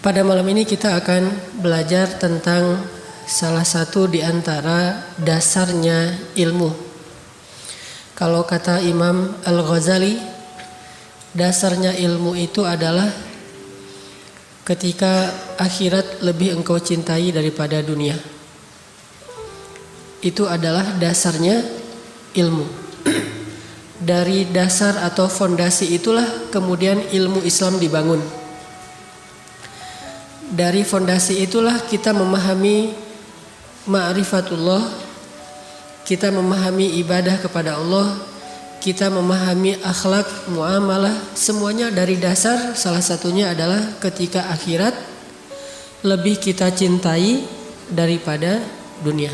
Pada malam ini kita akan belajar tentang salah satu di antara dasarnya ilmu. Kalau kata Imam Al-Ghazali, dasarnya ilmu itu adalah ketika akhirat lebih engkau cintai daripada dunia. Itu adalah dasarnya ilmu. Dari dasar atau fondasi itulah kemudian ilmu Islam dibangun. Dari fondasi itulah kita memahami ma'rifatullah, kita memahami ibadah kepada Allah, kita memahami akhlak, muamalah, semuanya dari dasar. Salah satunya adalah ketika akhirat lebih kita cintai daripada dunia.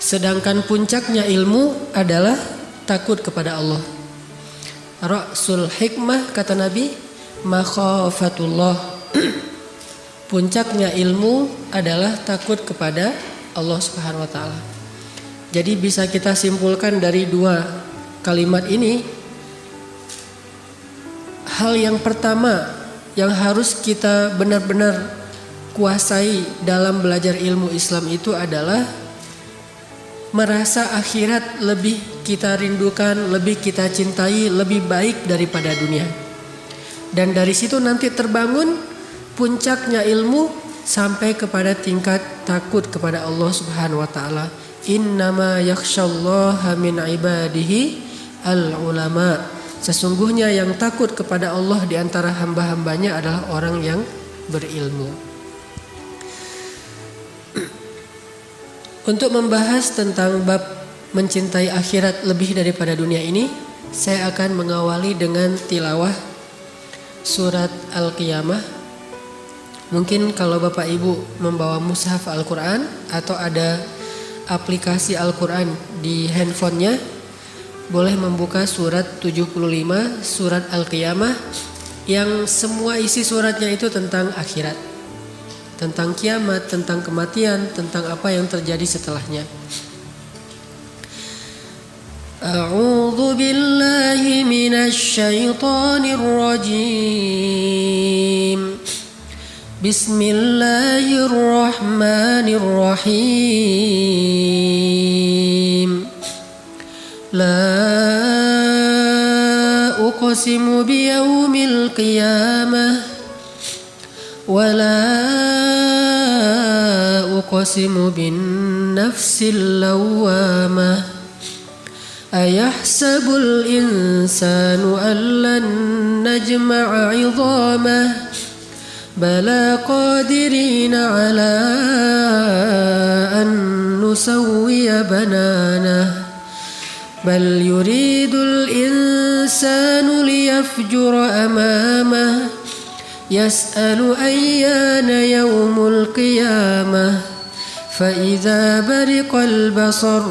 Sedangkan puncaknya ilmu adalah takut kepada Allah. Ra'sul hikmah kata Nabi, makhafatullah. Puncaknya ilmu adalah takut kepada Allah Subhanahu wa taala. Jadi bisa kita simpulkan dari dua kalimat ini, hal yang pertama yang harus kita benar-benar kuasai dalam belajar ilmu Islam itu adalah merasa akhirat lebih kita rindukan, lebih kita cintai, lebih baik daripada dunia. Dan dari situ nanti terbangun puncaknya ilmu sampai kepada tingkat takut kepada Allah Subhanahu wa taala. Innama yakhsyallaha min ibadihi al-ulama. Sesungguhnya yang takut kepada Allah di antara hamba-hambanya adalah orang yang berilmu. Untuk membahas tentang bab mencintai akhirat lebih daripada dunia ini, saya akan mengawali dengan tilawah surat Al-Qiyamah. Mungkin kalau Bapak Ibu membawa mushaf Al-Quran atau ada aplikasi Al-Quran di handphonenya, boleh membuka surat 75, surat Al-Qiyamah, yang semua isi suratnya itu tentang akhirat, tentang kiamat, tentang kematian, tentang apa yang terjadi setelahnya. A'udzu billahi minasy syaithanir rajim. Bismillahirrahmanirrahim. La uqsimu biyaumil qiyamah wa la uqsimu bin nafsil lawwamah. Ayahsabul insanu an lan najma'a 'idhamah. Bala qadirina ala an nusawwiya bananah. Bal yuridul insanu liyafjura amamah. Yas'alu ayyana yawmul qiyamah. Fa idza bariqal basar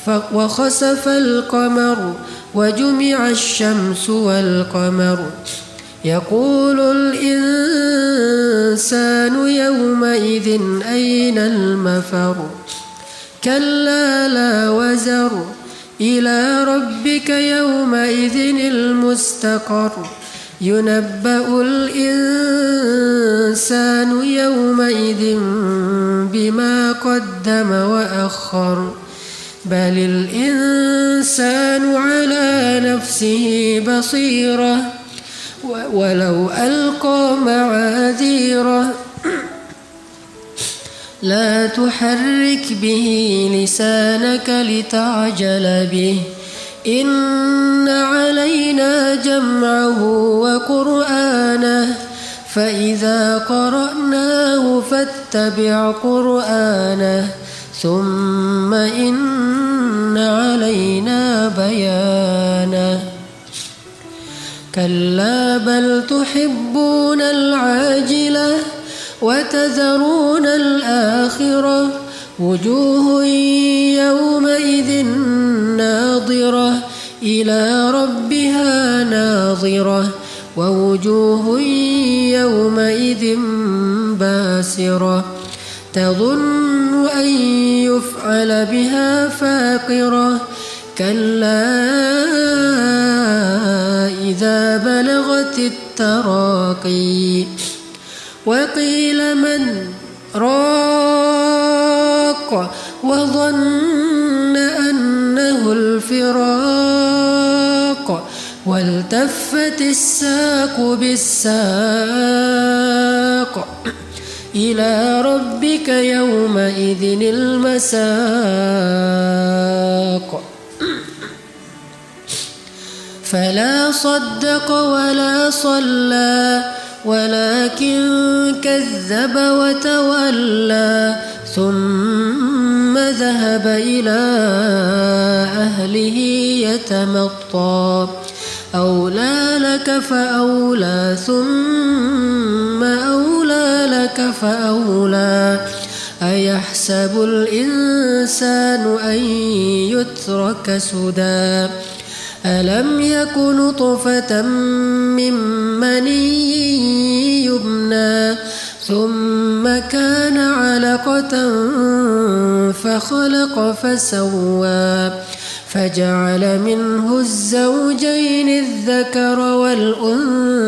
wa khasafal qamar wa jumi'ash syamsu wal qamar. يقول الإنسان يومئذ أين المفر كلا لا وزر إلى ربك يومئذ المستقر ينبأ الإنسان يومئذ بما قدم وأخر بل الإنسان على نفسه بصيرة ولو ألقى معاذيره لا تحرك به لسانك لتعجل به إن علينا جمعه وقرآنه فإذا قرأناه فاتبع قرآنه ثم إن علينا بيانه كلا بل تحبون العاجلة وتذرون الآخرة وجوه يومئذ ناظرة إلى ربها ناظرة ووجوه يومئذ باسرة تظن أن يفعل بها فاقرة كلا إذا بلغت التراقي وقيل من راق وظن أنه الفراق والتفت الساق بالساق إلى ربك يومئذ المساق فلا صدق ولا صلى ولكن كذب وتولى ثم ذهب إلى أهله يتمطى أولى لك فأولى ثم أولى لك فأولى أيحسب الإنسان أن يترك سدى ألم يك نطفة من مني يمنى ثم كان علقة فخلق فسوى فجعل منه الزوجين الذكر والأنثى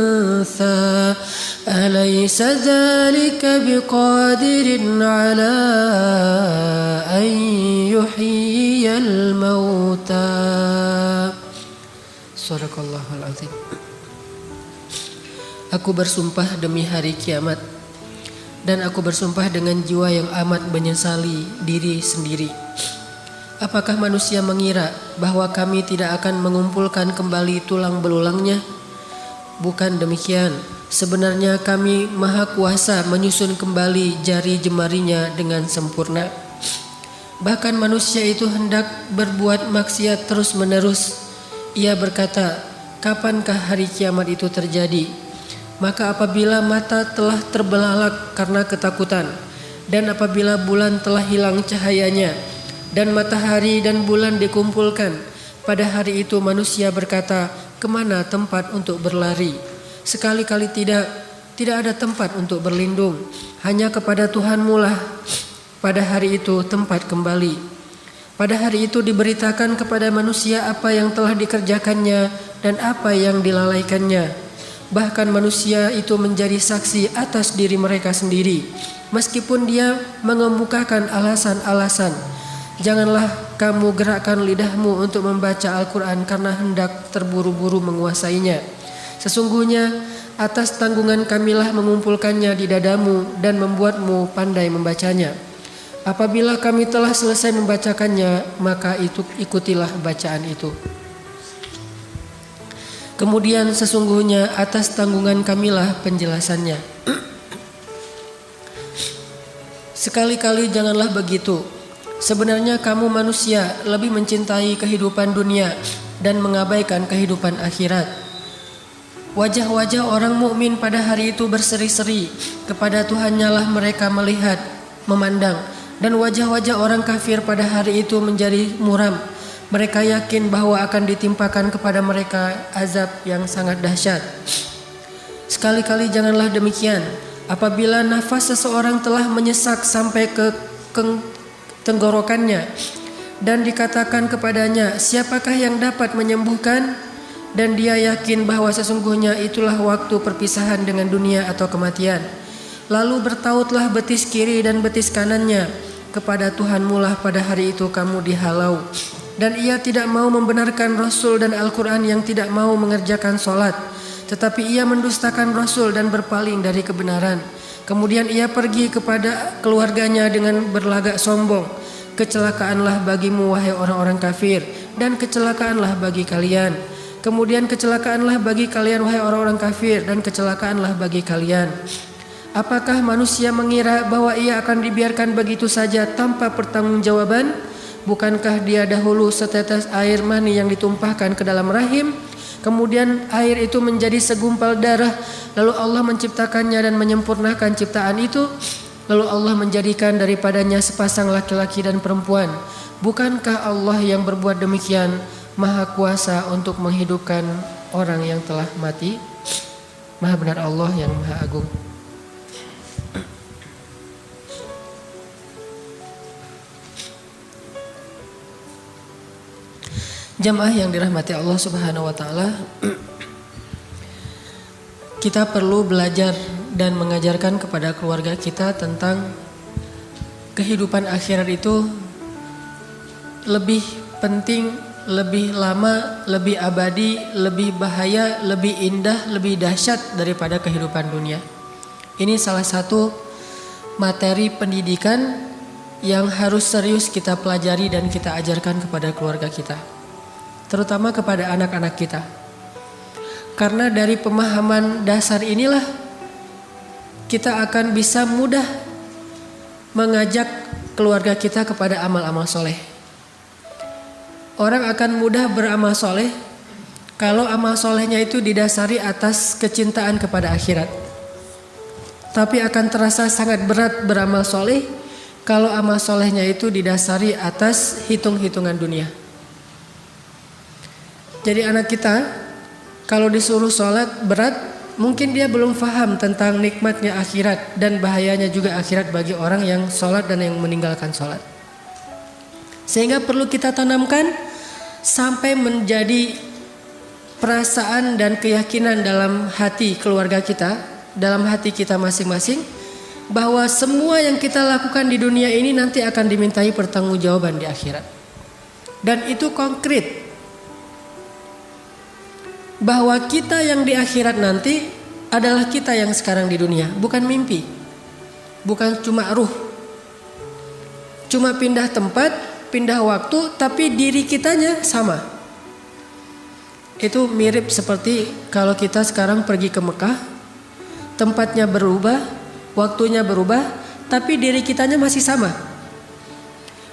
أليس ذلك بقادر على أن يحيي الموتى. Sadaqallahul azim. Aku bersumpah demi hari kiamat, dan aku bersumpah dengan jiwa yang amat menyesali diri sendiri. Apakah manusia mengira bahwa kami tidak akan mengumpulkan kembali tulang belulangnya? Bukan demikian. Sebenarnya kami maha kuasa menyusun kembali jari jemarinya dengan sempurna. Bahkan manusia itu hendak berbuat maksiat terus menerus. Ia berkata, kapankah hari kiamat itu terjadi? Maka apabila mata telah terbelalak karena ketakutan, dan apabila bulan telah hilang cahayanya, dan matahari dan bulan dikumpulkan, pada hari itu manusia berkata, kemana tempat untuk berlari? Sekali-kali tidak ada tempat untuk berlindung. Hanya kepada Tuhanmu lah pada hari itu tempat kembali. Pada hari itu diberitakan kepada manusia apa yang telah dikerjakannya dan apa yang dilalaikannya. Bahkan manusia itu menjadi saksi atas diri mereka sendiri, meskipun dia mengemukakan alasan-alasan. Janganlah kamu gerakkan lidahmu untuk membaca Al-Quran karena hendak terburu-buru menguasainya. Sesungguhnya atas tanggungan kamilah mengumpulkannya di dadamu dan membuatmu pandai membacanya. Apabila kami telah selesai membacakannya, maka ikutilah bacaan itu. Kemudian sesungguhnya atas tanggungan kamilah penjelasannya. Sekali-kali janganlah begitu. Sebenarnya kamu manusia lebih mencintai kehidupan dunia dan mengabaikan kehidupan akhirat. Wajah-wajah orang mukmin pada hari itu berseri-seri, kepada Tuhannya lah mereka melihat, memandang. Dan wajah-wajah orang kafir pada hari itu menjadi muram. Mereka yakin bahwa akan ditimpakan kepada mereka azab yang sangat dahsyat. Sekali-kali janganlah demikian. Apabila nafas seseorang telah menyesak sampai ke tenggorokannya dan dikatakan kepadanya, siapakah yang dapat menyembuhkan? Dan dia yakin bahwa sesungguhnya itulah waktu perpisahan dengan dunia atau kematian. Lalu bertautlah betis kiri dan betis kanannya. Kepada Tuhanmu lah pada hari itu kamu dihalau. Dan ia tidak mau membenarkan Rasul dan Al-Quran yang tidak mau mengerjakan sholat. Tetapi ia mendustakan Rasul dan berpaling dari kebenaran. Kemudian ia pergi kepada keluarganya dengan berlagak sombong. Kecelakaanlah bagimu wahai orang-orang kafir, dan kecelakaanlah bagi kalian. Kemudian kecelakaanlah bagi kalian wahai orang-orang kafir, dan kecelakaanlah bagi kalian. Apakah manusia mengira bahwa ia akan dibiarkan begitu saja tanpa pertanggungjawaban? Bukankah dia dahulu setetes air mani yang ditumpahkan ke dalam rahim? Kemudian air itu menjadi segumpal darah. Lalu Allah menciptakannya dan menyempurnakan ciptaan itu. Lalu Allah menjadikan daripadanya sepasang laki-laki dan perempuan. Bukankah Allah yang berbuat demikian Maha kuasa untuk menghidupkan orang yang telah mati? Maha benar Allah yang Maha Agung. Jamaah yang dirahmati Allah Subhanahu wa taala, kita perlu belajar dan mengajarkan kepada keluarga kita tentang kehidupan akhirat itu lebih penting, lebih lama, lebih abadi, lebih bahaya, lebih indah, lebih dahsyat daripada kehidupan dunia. Ini salah satu materi pendidikan yang harus serius kita pelajari dan kita ajarkan kepada keluarga kita, terutama kepada anak-anak kita. Karena dari pemahaman dasar inilah kita akan bisa mudah mengajak keluarga kita kepada amal-amal soleh. Orang akan mudah beramal soleh kalau amal solehnya itu didasari atas kecintaan kepada akhirat. Tapi akan terasa sangat berat beramal soleh kalau amal solehnya itu didasari atas hitung-hitungan dunia. Jadi anak kita kalau disuruh sholat berat, mungkin dia belum paham tentang nikmatnya akhirat dan bahayanya juga akhirat bagi orang yang sholat dan yang meninggalkan sholat. Sehingga perlu kita tanamkan sampai menjadi perasaan dan keyakinan dalam hati keluarga kita, dalam hati kita masing-masing, bahwa semua yang kita lakukan di dunia ini nanti akan dimintai pertanggungjawaban di akhirat. Dan itu konkret. Bahwa kita yang di akhirat nanti adalah kita yang sekarang di dunia, bukan mimpi, bukan cuma ruh, cuma pindah tempat, pindah waktu, tapi diri kitanya sama. Itu mirip seperti kalau kita sekarang pergi ke Mekah, tempatnya berubah, waktunya berubah, tapi diri kitanya masih sama.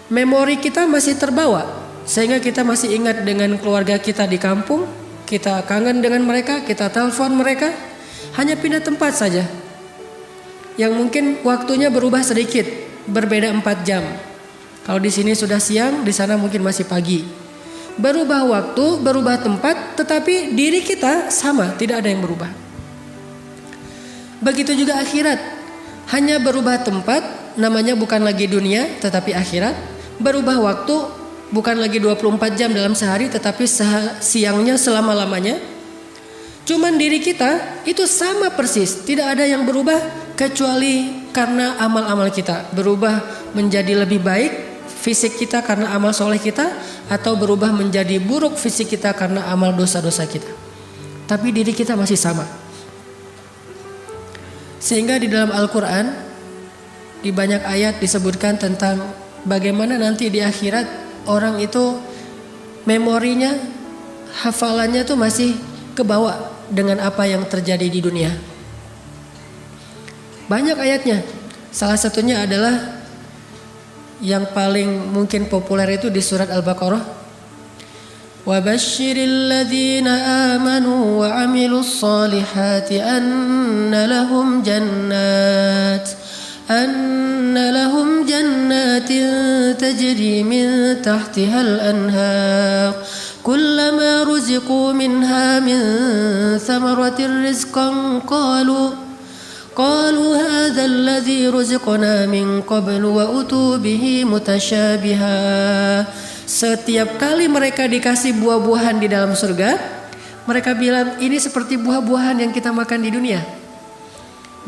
Memori kita masih terbawa, sehingga kita masih ingat dengan keluarga kita di kampung. Kita kangen dengan mereka, kita telepon mereka, hanya pindah tempat saja. Yang mungkin waktunya berubah sedikit, berbeda 4 jam. Kalau di sini sudah siang, di sana mungkin masih pagi. Berubah waktu, berubah tempat, tetapi diri kita sama, tidak ada yang berubah. Begitu juga akhirat, hanya berubah tempat, namanya bukan lagi dunia, tetapi akhirat. Berubah waktu, bukan lagi 24 jam dalam sehari, tetapi siangnya selama-lamanya. Cuman diri kita itu sama persis, tidak ada yang berubah kecuali karena amal-amal kita. Berubah menjadi lebih baik fisik kita karena amal soleh kita, atau berubah menjadi buruk fisik kita karena amal dosa-dosa kita. Tapi diri kita masih sama. Sehingga di dalam Al-Quran di banyak ayat disebutkan tentang bagaimana nanti di akhirat orang itu memorinya, hafalannya tuh masih kebawa dengan apa yang terjadi di dunia. Banyak ayatnya. Salah satunya adalah yang paling mungkin populer itu di surat Al-Baqarah. Wa basyiril ladzina amanu wa amilus solihati anna lahum جنات تجري من تحتها الأنهار كلما رزقوا منها من ثمرة رزقا قالوا هذا الذي رزقنا من قبل وأتوا به متشابها. Setiap kali mereka dikasih buah-buahan di dalam surga, mereka bilang ini seperti buah-buahan yang kita makan di dunia.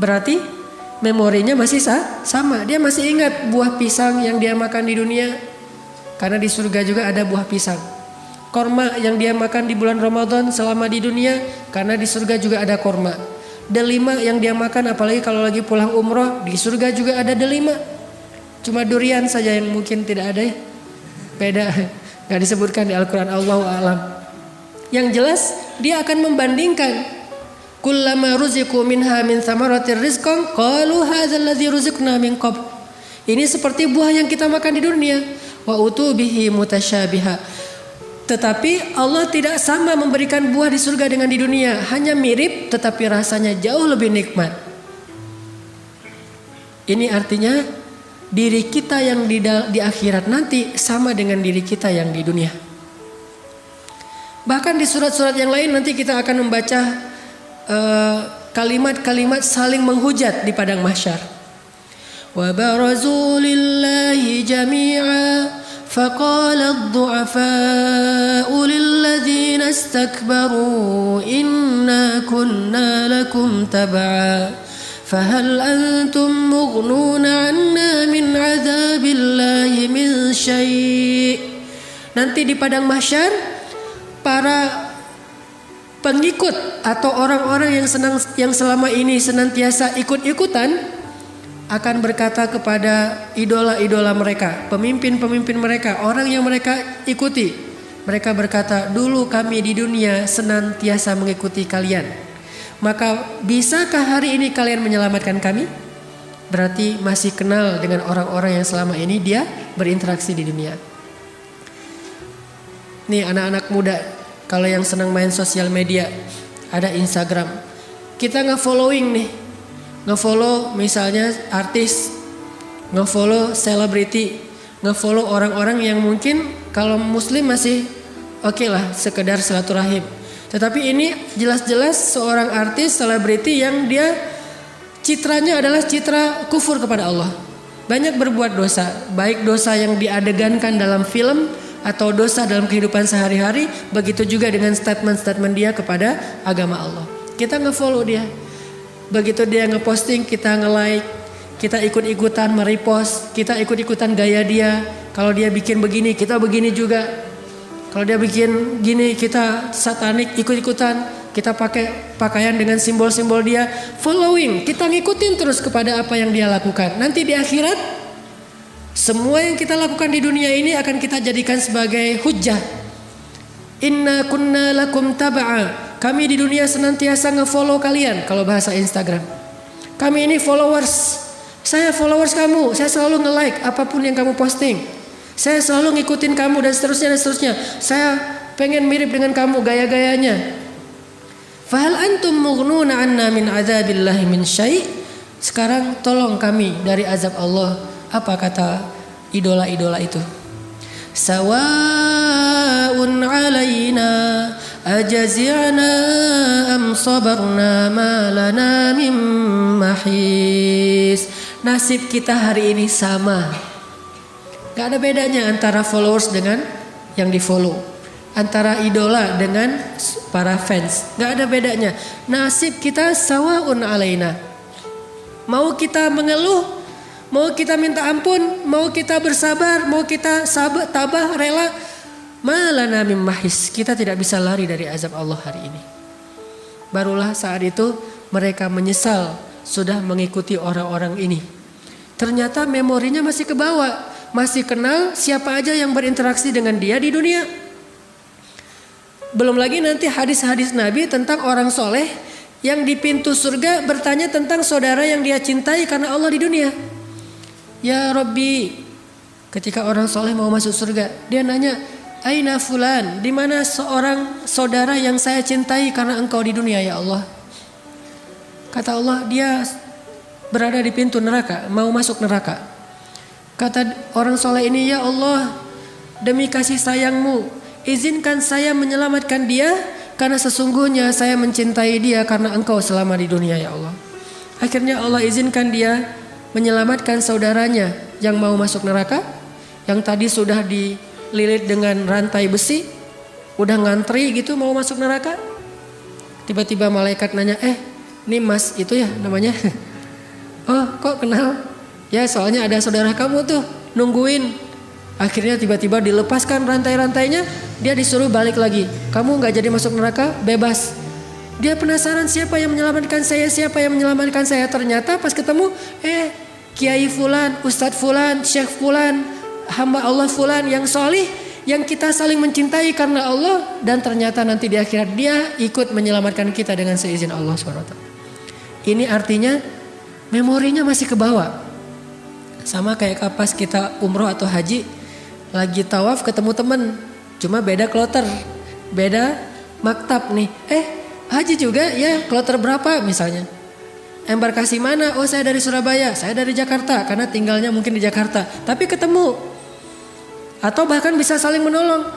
Berarti memorinya masih sama. Dia masih ingat buah pisang yang dia makan di dunia, karena di surga juga ada buah pisang. Korma yang dia makan di bulan Ramadan selama di dunia, karena di surga juga ada korma. Delima yang dia makan apalagi kalau lagi pulang umroh, di surga juga ada delima. Cuma durian saja yang mungkin tidak ada ya. Beda, gak disebutkan di Al-Quran, Allahu a'lam. Yang jelas dia akan membandingkan. Kullama ruziqu minha min thamaratir rizqan qalu hadzal ladzi ruziqna min qabl. Ini seperti buah yang kita makan di dunia. Wa utubihi mutasyabiha. Tetapi Allah tidak sama memberikan buah di surga dengan di dunia, hanya mirip tetapi rasanya jauh lebih nikmat. Ini artinya diri kita yang di akhirat nanti sama dengan diri kita yang di dunia. Bahkan di surat-surat yang lain nanti kita akan membaca kalimat-kalimat saling menghujat di padang mahsyar. Wa barazu lillahi jami'a faqala ad-du'afa'u lilladzina istakbaru inna kunna lakum tab'a Fahal antum mughnuna 'anna min 'adzabillahi min syai'. Nanti di padang mahsyar para pengikut atau orang-orang yang selama ini senantiasa ikut-ikutan akan berkata kepada idola-idola mereka, pemimpin-pemimpin mereka, orang yang mereka ikuti. Mereka berkata, dulu kami di dunia senantiasa mengikuti kalian. Maka bisakah hari ini kalian menyelamatkan kami? Berarti masih kenal dengan orang-orang yang selama ini dia berinteraksi di dunia. Nih anak-anak muda, kalau yang senang main sosial media, ada Instagram. Kita nge-following nih. Nge-follow misalnya artis, nge-follow selebriti, nge-follow orang-orang yang mungkin kalau muslim masih oke lah sekedar silaturahim. Tetapi ini jelas-jelas seorang artis, selebriti yang dia citranya adalah citra kufur kepada Allah. Banyak berbuat dosa, baik dosa yang diadegankan dalam film atau dosa dalam kehidupan sehari-hari. Begitu juga dengan statement-statement dia kepada agama Allah. Kita nge-follow dia. Begitu dia nge-posting, kita nge-like, kita ikut-ikutan merepost, kita ikut-ikutan gaya dia. Kalau dia bikin begini, kita begini juga. Kalau dia bikin gini, kita satanik ikut-ikutan. Kita pakai pakaian dengan simbol-simbol dia. Following, kita ngikutin terus kepada apa yang dia lakukan. Nanti di akhirat, semua yang kita lakukan di dunia ini akan kita jadikan sebagai hujjah. Inna kunna lakum taba'a. Kami di dunia senantiasa nge-follow kalian. Kalau bahasa Instagram, kami ini followers. Saya followers kamu. Saya selalu nge-like apapun yang kamu posting. Saya selalu ngikutin kamu dan seterusnya dan seterusnya. Saya pengen mirip dengan kamu gaya-gayanya. Fahal antum mughnuna 'anna min 'adzabillahi min syai'. Sekarang tolong kami dari azab Allah. Apa kata idola-idola itu? Sawa'un 'alaina ajazi'na am sabarna ma lana min mahis. Nasib kita hari ini sama. Gak ada bedanya antara followers dengan yang di follow, antara idola dengan para fans. Gak ada bedanya. Nasib kita sawa'un alaina. Mau kita mengeluh, mau kita minta ampun, mau kita bersabar, mau kita sabar, tabah, rela, malana mim mahis. Kita tidak bisa lari dari azab Allah hari ini. Barulah saat itu mereka menyesal sudah mengikuti orang-orang ini. Ternyata memorinya masih kebawa. Masih kenal siapa aja yang berinteraksi dengan dia di dunia. Belum lagi nanti hadis-hadis Nabi tentang orang soleh yang di pintu surga bertanya tentang saudara yang dia cintai karena Allah di dunia. Ya Rabbi, ketika orang soleh mau masuk surga, dia nanya, Aina fulan, di mana seorang saudara yang saya cintai karena engkau di dunia ya Allah. Kata Allah, dia berada di pintu neraka, mau masuk neraka. Kata orang soleh ini, ya Allah, demi kasih sayangmu, izinkan saya menyelamatkan dia, karena sesungguhnya saya mencintai dia karena engkau selama di dunia ya Allah. Akhirnya Allah izinkan dia menyelamatkan saudaranya yang mau masuk neraka, yang tadi sudah dililit dengan rantai besi, udah ngantri gitu mau masuk neraka. Tiba-tiba malaikat nanya, ini mas itu ya namanya? Oh kok kenal? Ya soalnya ada saudara kamu tuh nungguin. Akhirnya tiba-tiba dilepaskan rantai-rantainya. Dia disuruh balik lagi. Kamu gak jadi masuk neraka, bebas. Dia penasaran siapa yang menyelamatkan saya, siapa yang menyelamatkan saya. Ternyata pas ketemu, Kiai Fulan, Ustadz Fulan, Syekh Fulan, hamba Allah Fulan yang solih, yang kita saling mencintai karena Allah. Dan ternyata nanti di akhirat dia ikut menyelamatkan kita dengan seizin Allah SWT. Ini artinya memorinya masih kebawa. Sama kayak pas kita umroh atau haji, lagi tawaf ketemu temen, cuma beda kloter, beda maktab nih. Haji juga ya, kloter berapa misalnya. Embarkasi mana? Oh saya dari Surabaya, saya dari Jakarta, karena tinggalnya mungkin di Jakarta. Tapi ketemu, atau bahkan bisa saling menolong.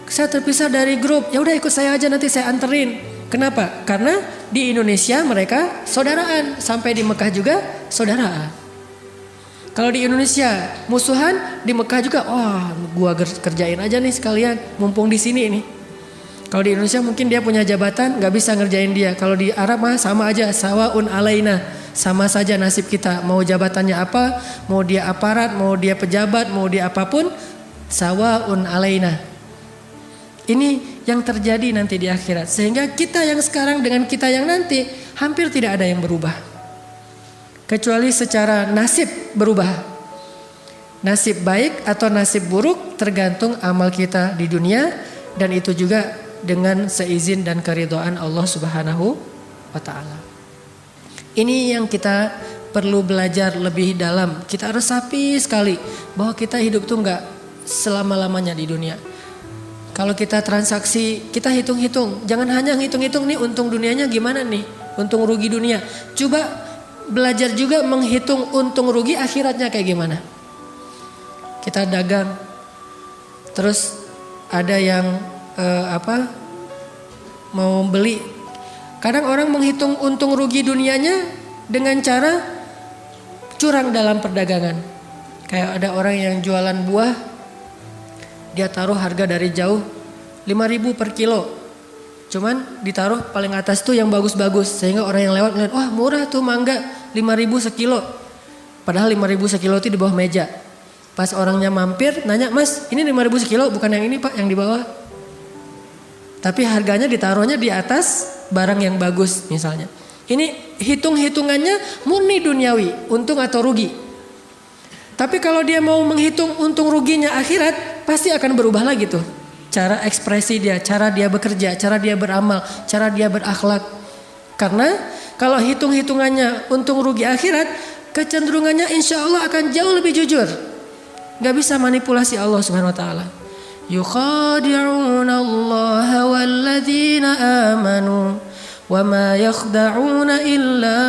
Saya terpisah dari grup, ya udah ikut saya aja nanti saya anterin. Kenapa? Karena di Indonesia mereka saudaraan, sampai di Mekah juga saudaraan. Kalau di Indonesia musuhan, di Mekah juga, gua kerjain aja nih sekalian, mumpung di sini nih. Kalau di Indonesia mungkin dia punya jabatan, nggak bisa ngerjain dia. Kalau di Arab mah sama aja, sawaun alaina. sama saja nasib kita. Mau jabatannya apa, mau dia aparat, mau dia pejabat, mau dia apapun, sawaun alaina. Ini yang terjadi nanti di akhirat. Sehingga kita yang sekarang dengan kita yang nanti hampir tidak ada yang berubah. Kecuali secara nasib berubah. Nasib baik atau nasib buruk tergantung amal kita di dunia, dan itu juga dengan seizin dan keridhaan Allah Subhanahu wa taala. Ini yang kita perlu belajar lebih dalam. Kita resapi sekali bahwa kita hidup tuh enggak selama-lamanya di dunia. Kalau kita transaksi, kita hitung-hitung. Jangan hanya hitung-hitung nih untung dunianya gimana nih, untung rugi dunia. Coba belajar juga menghitung untung rugi akhiratnya kayak gimana. Kita dagang, terus ada yang mau beli. Kadang orang menghitung untung rugi dunianya dengan cara curang dalam perdagangan. Kayak ada orang yang jualan buah, dia taruh harga dari jauh 5.000 per kilo. Cuman ditaruh paling atas tuh yang bagus-bagus, sehingga orang yang lewat ngeliat, wah murah tuh mangga 5.000 sekilo. Padahal 5.000 sekilo itu di bawah meja. Pas orangnya mampir nanya, mas ini 5.000 sekilo bukan yang ini pak, yang di bawah. Tapi harganya ditaruhnya di atas barang yang bagus misalnya. Ini hitung-hitungannya murni duniawi, untung atau rugi. Tapi kalau dia mau menghitung untung ruginya akhirat, pasti akan berubah lagi tuh. Cara ekspresi dia, cara dia bekerja, cara dia beramal, cara dia berakhlak. Karena kalau hitung-hitungannya untung rugi akhirat, kecenderungannya insya Allah akan jauh lebih jujur. Gak bisa manipulasi Allah Subhanahu wa taala. Yukhadi'una Allah walladzina amanu wa ma yakhda'una illa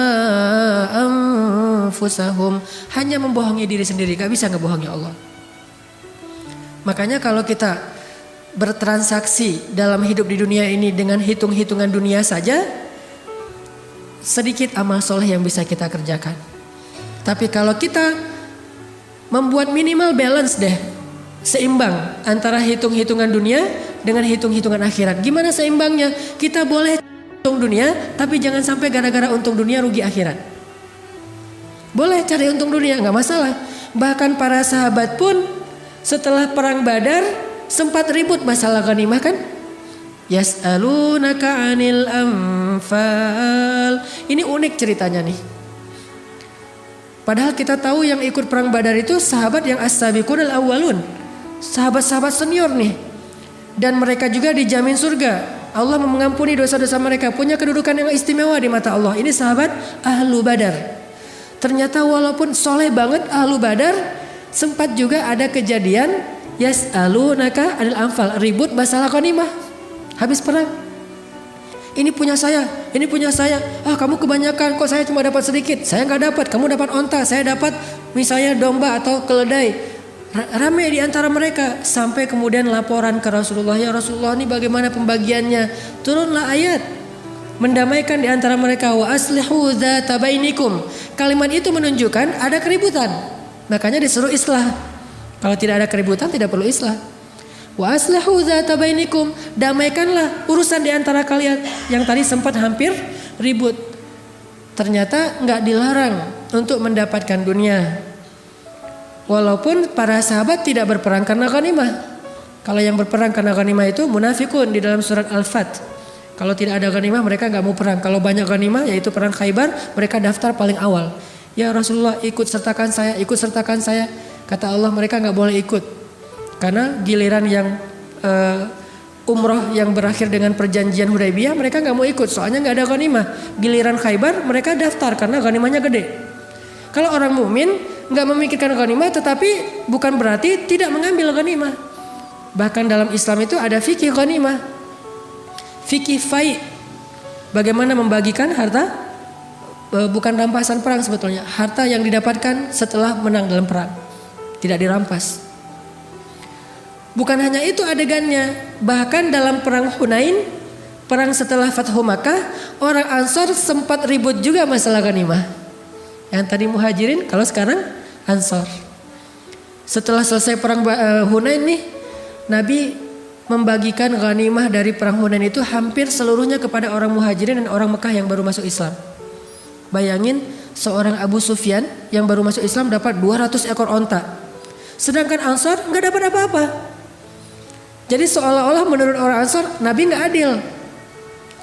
anfusahum. Hanya membohongi diri sendiri, gak bisa ngebohongi Allah. Makanya kalau kita bertransaksi dalam hidup di dunia ini dengan hitung-hitungan dunia saja, sedikit amal soleh yang bisa kita kerjakan. Tapi kalau kita membuat minimal balance deh, seimbang antara hitung-hitungan dunia dengan hitung-hitungan akhirat. Gimana seimbangnya? Kita boleh untung dunia, tapi jangan sampai gara-gara untung dunia rugi akhirat. Boleh cari untung dunia, nggak masalah. Bahkan para sahabat pun setelah perang Badar sempat ribut masalah ghanimah kan? Yas'alunaka 'anil anfal. Ini unik ceritanya nih. Padahal kita tahu yang ikut perang Badar itu sahabat yang as-sabiqunal awwalun. Sahabat-sahabat senior nih. Dan mereka juga dijamin surga. Allah mengampuni dosa-dosa mereka, punya kedudukan yang istimewa di mata Allah. Ini sahabat ahlu Badar. Ternyata walaupun soleh banget ahlu Badar, sempat juga ada kejadian yas'alunaka 'anil anfal, ribut masalah ghanimah habis perang. Ini punya saya, ini punya saya. Ah kamu kebanyakan, kok saya cuma dapat sedikit. Saya nggak dapat, kamu dapat onta, saya dapat misalnya domba atau keledai. Ramai di antara mereka sampai kemudian laporan ke Rasulullah, ya Rasulullah ini bagaimana pembagiannya? Turunlah ayat mendamaikan di antara mereka, wa aslihu dzata bainikum. Kalimat itu menunjukkan ada keributan. Makanya disuruh islah. Kalau tidak ada keributan tidak perlu islah. Wa aslihu dzata bainikum, damaikanlah urusan di antara kalian yang tadi sempat hampir ribut. Ternyata enggak dilarang untuk mendapatkan dunia. Walaupun para sahabat tidak berperang karena ghanimah. Kalau yang berperang karena ghanimah itu munafikun di dalam surat Al-Fat. Kalau tidak ada ghanimah mereka enggak mau perang. Kalau banyak ghanimah yaitu perang Khaybar, mereka daftar paling awal. Ya Rasulullah ikut sertakan saya, ikut sertakan saya. Kata Allah mereka enggak boleh ikut. Karena giliran yang umroh yang berakhir dengan perjanjian Hudaybiyah mereka nggak mau ikut, soalnya nggak ada ghanimah. Giliran Khaybar mereka daftar karena ghanimahnya gede. Kalau orang mukmin nggak memikirkan ghanimah, tetapi bukan berarti tidak mengambil ghanimah. Bahkan dalam Islam itu ada fikih ghanimah, fikih fai. Bagaimana membagikan harta, bukan rampasan perang sebetulnya, harta yang didapatkan setelah menang dalam perang, tidak dirampas. Bukan hanya itu adegannya, bahkan dalam perang Hunain, perang setelah Fathu Makkah, orang Ansor sempat ribut juga masalah ghanimah. Yang tadi Muhajirin, kalau sekarang Ansor. Setelah selesai perang Hunain nih, Nabi membagikan ghanimah dari perang Hunain itu hampir seluruhnya kepada orang Muhajirin dan orang Mekah yang baru masuk Islam. Bayangin seorang Abu Sufyan yang baru masuk Islam dapat 200 ekor onta. Sedangkan Ansor nggak dapat apa-apa. Jadi seolah-olah menurut orang Ansor Nabi nggak adil.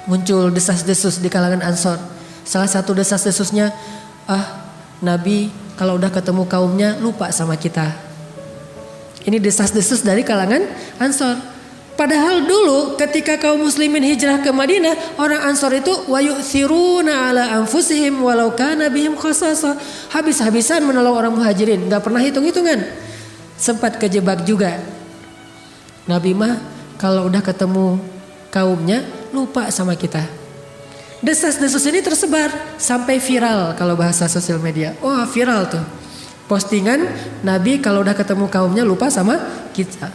Muncul desas-desus di kalangan Ansor. Salah satu desas-desusnya, Nabi kalau udah ketemu kaumnya lupa sama kita. Ini desas-desus dari kalangan Ansor. Padahal dulu ketika kaum muslimin hijrah ke Madinah, orang Ansor itu wa yu'thiruna ala anfusihim walau kana bihim khasasah. Habis-habisan menolong orang Muhajirin, enggak pernah hitung-hitungan. Sempat kejebak juga. Nabi mah kalau udah ketemu kaumnya lupa sama kita. Desas-desus ini tersebar sampai viral kalau bahasa sosial media. Oh, viral tuh. Postingan Nabi kalau udah ketemu kaumnya lupa sama kita.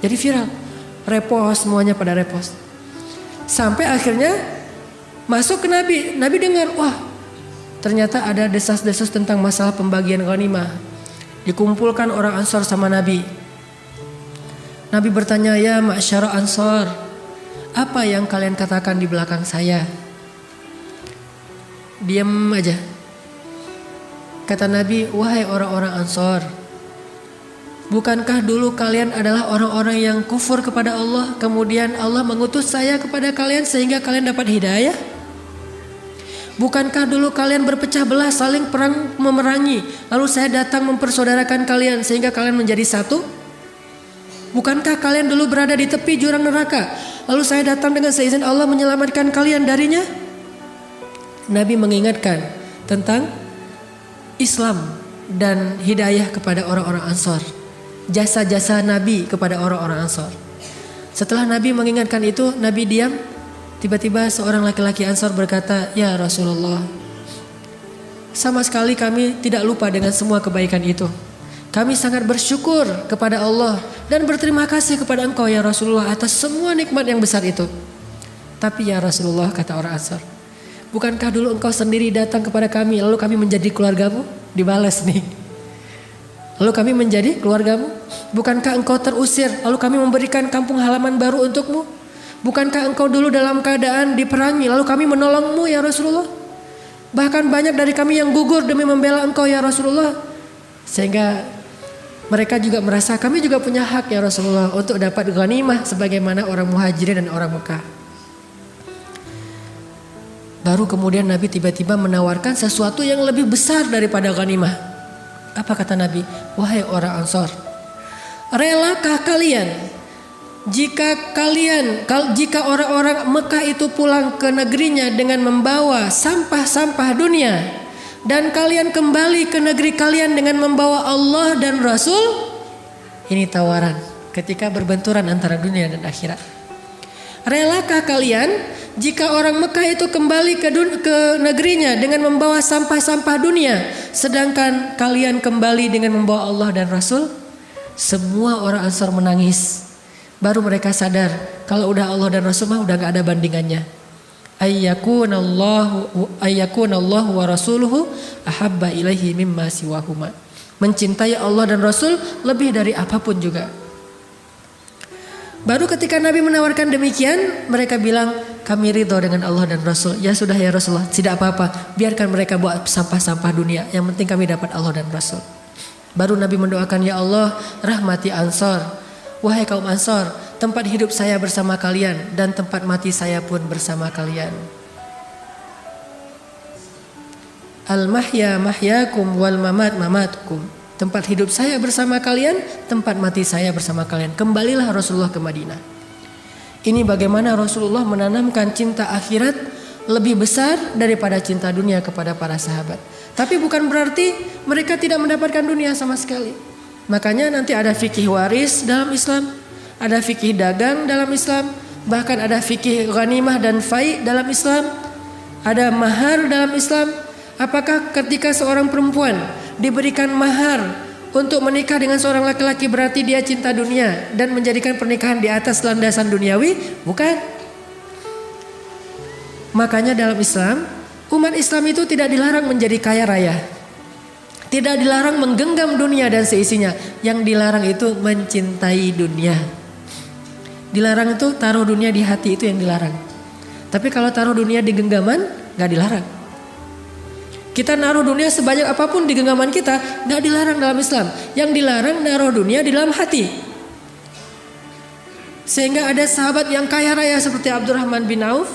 Jadi viral. Repost, semuanya pada repost. Sampai akhirnya masuk ke Nabi. Nabi dengar, wah ternyata ada desas-desus tentang masalah pembagian ghanimah. Dikumpulkan orang Ansor sama Nabi. Nabi bertanya, ya ma'syara Ansor, apa yang kalian katakan di belakang saya? Diam aja. Kata Nabi, wahai orang-orang Ansor, bukankah dulu kalian adalah orang-orang yang kufur kepada Allah, kemudian Allah mengutus saya kepada kalian sehingga kalian dapat hidayah? Bukankah dulu kalian berpecah belah, saling perang memerangi, lalu saya datang mempersaudarakan kalian sehingga kalian menjadi satu? Bukankah kalian dulu berada di tepi jurang neraka, lalu saya datang dengan seizin Allah menyelamatkan kalian darinya? Nabi mengingatkan tentang Islam dan hidayah kepada orang-orang Ansor. Jasa-jasa Nabi kepada orang-orang Ansor. Setelah Nabi mengingatkan itu, Nabi diam. Tiba-tiba seorang laki-laki Ansor berkata, ya Rasulullah, sama sekali kami tidak lupa dengan semua kebaikan itu. Kami sangat bersyukur kepada Allah dan berterima kasih kepada engkau ya Rasulullah atas semua nikmat yang besar itu. Tapi ya Rasulullah, kata orang Ansor, bukankah dulu engkau sendiri datang kepada kami lalu kami menjadi keluargamu? Dibalas nih. Lalu kami menjadi keluargamu. Bukankah engkau terusir lalu kami memberikan kampung halaman baru untukmu? Bukankah engkau dulu dalam keadaan diperangi lalu kami menolongmu ya Rasulullah? Bahkan banyak dari kami yang gugur demi membela engkau ya Rasulullah. Sehingga mereka juga merasa kami juga punya hak ya Rasulullah untuk dapat ghanimah sebagaimana orang Muhajirin dan orang Mekah. Baru kemudian Nabi tiba-tiba menawarkan sesuatu yang lebih besar daripada ghanimah. Apa kata Nabi? Wahai orang Ansor, relakah kalian jika orang-orang Mekah itu pulang ke negerinya dengan membawa sampah-sampah dunia, dan kalian kembali ke negeri kalian dengan membawa Allah dan Rasul? Ini tawaran ketika berbenturan antara dunia dan akhirat. Relakah kalian jika orang Mekah itu kembali ke negerinya dengan membawa sampah-sampah dunia, sedangkan kalian kembali dengan membawa Allah dan Rasul? Semua orang Ansar menangis. Baru mereka sadar kalau udah Allah dan Rasul mah udah gak ada bandingannya. Ayyakunallahu wa rasuluhu ahabba ilaihi mimma siwahuma. Mencintai Allah dan Rasul lebih dari apapun juga. Baru ketika Nabi menawarkan demikian, mereka bilang, kami ridho dengan Allah dan Rasul. Ya sudah ya Rasulullah, tidak apa-apa. Biarkan mereka bawa sampah-sampah dunia. Yang penting kami dapat Allah dan Rasul. Baru Nabi mendoakan, ya Allah, rahmati Ansor. Wahai kaum Ansor, tempat hidup saya bersama kalian dan tempat mati saya pun bersama kalian. Al-mahya mahyakum wal mamat mamatukum. Tempat hidup saya bersama kalian, tempat mati saya bersama kalian. Kembalilah Rasulullah ke Madinah. Ini bagaimana Rasulullah menanamkan cinta akhirat lebih besar daripada cinta dunia kepada para sahabat. Tapi bukan berarti mereka tidak mendapatkan dunia sama sekali. Makanya nanti ada fikih waris dalam Islam, ada fikih dagang dalam Islam, bahkan ada fikih ghanimah dan fai dalam Islam, ada mahar dalam Islam. Apakah ketika seorang perempuan diberikan mahar untuk menikah dengan seorang laki-laki berarti dia cinta dunia dan menjadikan pernikahan di atas landasan duniawi? Bukan. Makanya dalam Islam, umat Islam itu tidak dilarang menjadi kaya raya, tidak dilarang menggenggam dunia dan seisinya. Yang dilarang itu mencintai dunia. Dilarang itu taruh dunia di hati, itu yang dilarang. Tapi kalau taruh dunia di genggaman, gak dilarang. Kita naruh dunia sebanyak apapun di genggaman kita, nggak dilarang dalam Islam. Yang dilarang naruh dunia di dalam hati. Sehingga ada sahabat yang kaya raya seperti Abdurrahman bin Auf,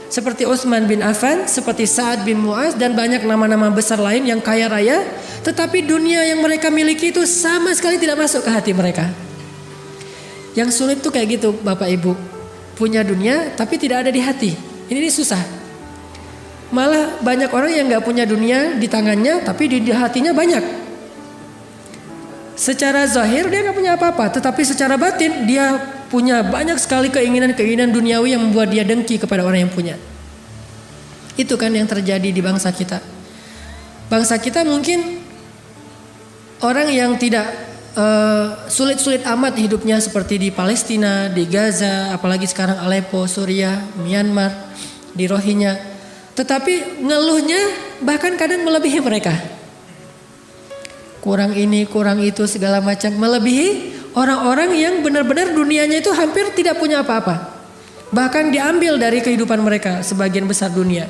seperti Utsman bin Affan, seperti Sa'ad bin Mu'az, dan banyak nama-nama besar lain yang kaya raya. Tetapi dunia yang mereka miliki itu sama sekali tidak masuk ke hati mereka. Yang sulit tuh kayak gitu Bapak Ibu. Punya dunia tapi tidak ada di hati. Ini susah. Malah banyak orang yang gak punya dunia di tangannya tapi di hatinya banyak. Secara zahir dia gak punya apa-apa, tetapi secara batin dia punya banyak sekali keinginan-keinginan duniawi yang membuat dia dengki kepada orang yang punya. Itu kan yang terjadi di bangsa kita. Bangsa kita mungkin orang yang tidak sulit-sulit amat hidupnya seperti di Palestina, di Gaza, apalagi sekarang Aleppo, Suriah, Myanmar, di Rohingya. Tetapi ngeluhnya bahkan kadang melebihi mereka. Kurang ini, kurang itu, segala macam, melebihi orang-orang yang benar-benar dunianya itu hampir tidak punya apa-apa. Bahkan diambil dari kehidupan mereka sebagian besar dunia.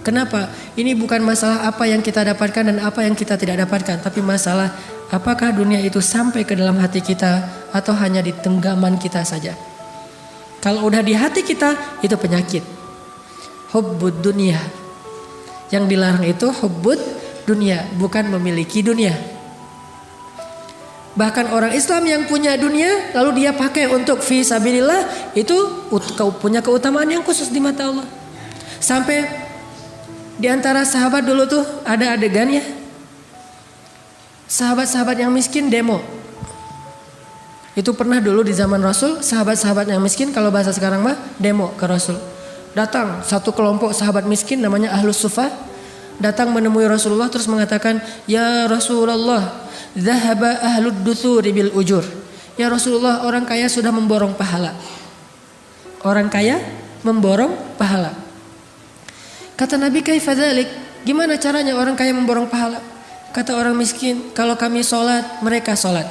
Kenapa? Ini bukan masalah apa yang kita dapatkan dan apa yang kita tidak dapatkan, tapi masalah apakah dunia itu sampai ke dalam hati kita atau hanya di genggaman kita saja. Kalau udah di hati kita, itu penyakit. Hubbud dunia. Yang dilarang itu hubbud dunia, bukan memiliki dunia. Bahkan orang Islam yang punya dunia lalu dia pakai untuk fi sabilillah, itu punya keutamaan yang khusus di mata Allah. Sampai di antara sahabat dulu tuh ada adegannya. Sahabat-sahabat yang miskin demo. Itu pernah dulu di zaman Rasul, sahabat-sahabat yang miskin kalau bahasa sekarang mah demo ke Rasul. Datang satu kelompok sahabat miskin namanya Ahlus Suffah, datang menemui Rasulullah terus mengatakan, "Ya Rasulullah, dhahaba ahlud duthuri bil ujur." Ya Rasulullah, orang kaya sudah memborong pahala. Orang kaya memborong pahala. Kata Nabi, "Kaifa dzalik?" Gimana caranya orang kaya memborong pahala? Kata orang miskin, "Kalau kami sholat, mereka sholat.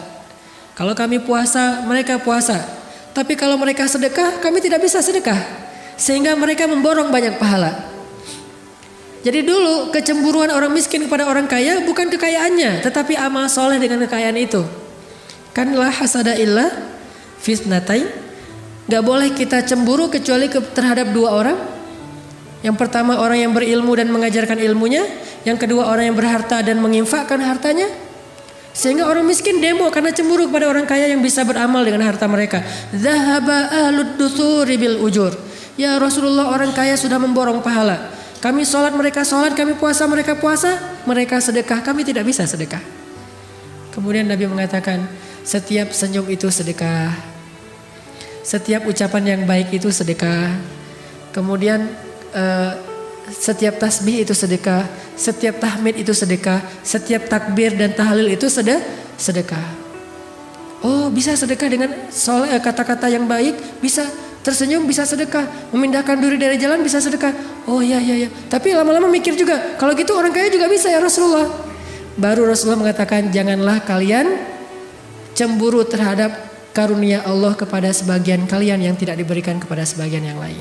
Kalau kami puasa, mereka puasa. Tapi kalau mereka sedekah, kami tidak bisa sedekah. Sehingga mereka memborong banyak pahala." Jadi dulu kecemburuan orang miskin kepada orang kaya bukan kekayaannya, tetapi amal soleh dengan kekayaan itu. Kan la hasada illa fitnatain. Gak boleh kita cemburu kecuali terhadap dua orang. Yang pertama orang yang berilmu dan mengajarkan ilmunya. Yang kedua orang yang berharta dan menginfakkan hartanya. Sehingga orang miskin demo karena cemburu kepada orang kaya yang bisa beramal dengan harta mereka. Dhahaba ahlud duthuri bil ujur. Ya Rasulullah, orang kaya sudah memborong pahala. Kami sholat, mereka sholat, kami puasa, mereka puasa, mereka sedekah, kami tidak bisa sedekah. Kemudian Nabi mengatakan, setiap senyum itu sedekah, setiap ucapan yang baik itu sedekah. Kemudian setiap tasbih itu sedekah, setiap tahmid itu sedekah, setiap takbir dan tahlil itu sedekah. Oh, bisa sedekah dengan kata-kata yang baik, bisa. Tersenyum bisa sedekah, memindahkan duri dari jalan bisa sedekah. Oh ya. Tapi lama-lama mikir juga, kalau gitu orang kaya juga bisa ya Rasulullah. Baru Rasulullah mengatakan, janganlah kalian cemburu terhadap karunia Allah kepada sebagian kalian yang tidak diberikan kepada sebagian yang lain.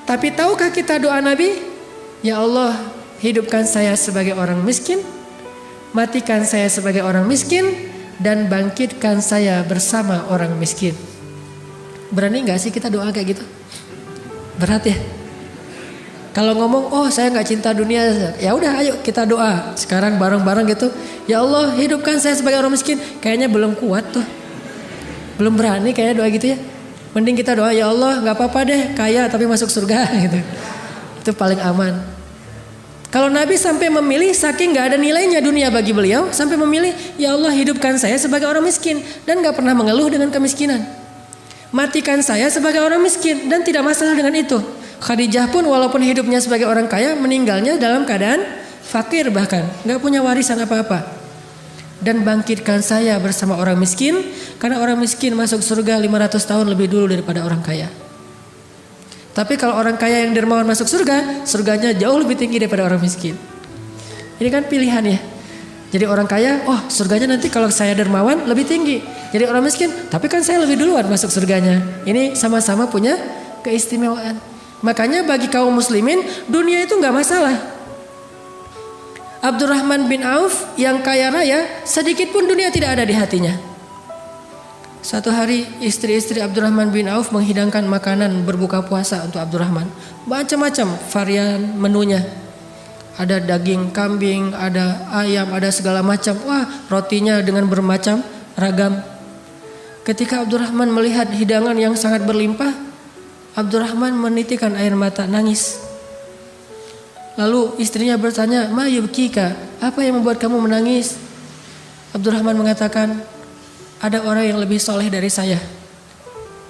Tapi tahukah kita doa Nabi? Ya Allah, hidupkan saya sebagai orang miskin, matikan saya sebagai orang miskin, dan bangkitkan saya bersama orang miskin. Berani gak sih kita doa kayak gitu? Berat ya? Kalau ngomong, oh saya gak cinta dunia, ya udah ayo kita doa sekarang bareng-bareng gitu. Ya Allah, hidupkan saya sebagai orang miskin. Kayaknya belum kuat tuh, belum berani kayaknya doa gitu ya. Mending kita doa, ya Allah gak apa-apa deh kaya tapi masuk surga gitu. Itu paling aman. Kalau Nabi sampai memilih, saking gak ada nilainya dunia bagi beliau, sampai memilih, ya Allah hidupkan saya sebagai orang miskin, dan gak pernah mengeluh dengan kemiskinan. Matikan saya sebagai orang miskin, dan tidak masalah dengan itu. Khadijah pun walaupun hidupnya sebagai orang kaya, meninggalnya dalam keadaan fakir, bahkan gak punya warisan apa-apa. Dan bangkitkan saya bersama orang miskin, karena orang miskin masuk surga 500 tahun lebih dulu daripada orang kaya. Tapi kalau orang kaya yang dermawan masuk surga, surganya jauh lebih tinggi daripada orang miskin. Ini kan pilihan ya. Jadi orang kaya, oh surganya nanti kalau saya dermawan lebih tinggi. Jadi orang miskin, tapi kan saya lebih duluan masuk surganya. Ini sama-sama punya keistimewaan. Makanya bagi kaum muslimin, dunia itu gak masalah. Abdurrahman bin Auf yang kaya raya, sedikit pun dunia tidak ada di hatinya. Satu hari istri-istri Abdurrahman bin Auf menghidangkan makanan berbuka puasa untuk Abdurrahman. Macam-macam varian menunya. Ada daging kambing, ada ayam, ada segala macam. Wah, rotinya dengan bermacam ragam. Ketika Abdurrahman melihat hidangan yang sangat berlimpah, Abdurrahman menitikkan air mata, nangis. Lalu istrinya bertanya, "Ma yubkika, apa yang membuat kamu menangis?" Abdurrahman mengatakan, "Ada orang yang lebih soleh dari saya,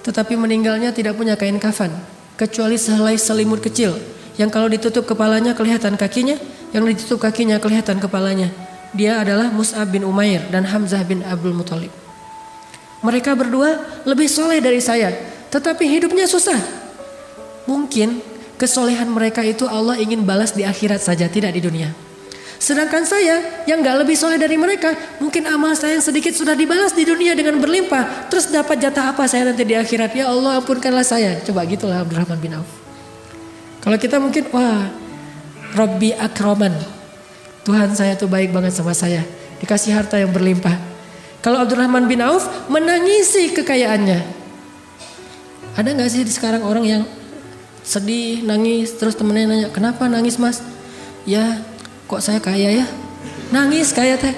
tetapi meninggalnya tidak punya kain kafan, kecuali sehelai selimut kecil, yang kalau ditutup kepalanya kelihatan kakinya, yang ditutup kakinya kelihatan kepalanya. Dia adalah Mus'ab bin Umair dan Hamzah bin Abdul Muthalib. Mereka berdua lebih soleh dari saya, tetapi hidupnya susah. Mungkin kesolehan mereka itu Allah ingin balas di akhirat saja, tidak di dunia. Sedangkan saya yang gak lebih soleh dari mereka, mungkin amal saya yang sedikit sudah dibalas di dunia dengan berlimpah. Terus dapat jatah apa saya nanti di akhirat? Ya Allah, ampunkanlah saya." Coba gitulah Abdurrahman bin Auf. Kalau kita mungkin, wah, Rabbi akraman, Tuhan saya tuh baik banget sama saya, dikasih harta yang berlimpah. Kalau Abdurrahman bin Auf menangisi kekayaannya. Ada gak sih sekarang orang yang sedih, nangis, terus temennya nanya, "Kenapa nangis mas?" "Ya, kok saya kaya ya?" Nangis kaya teh.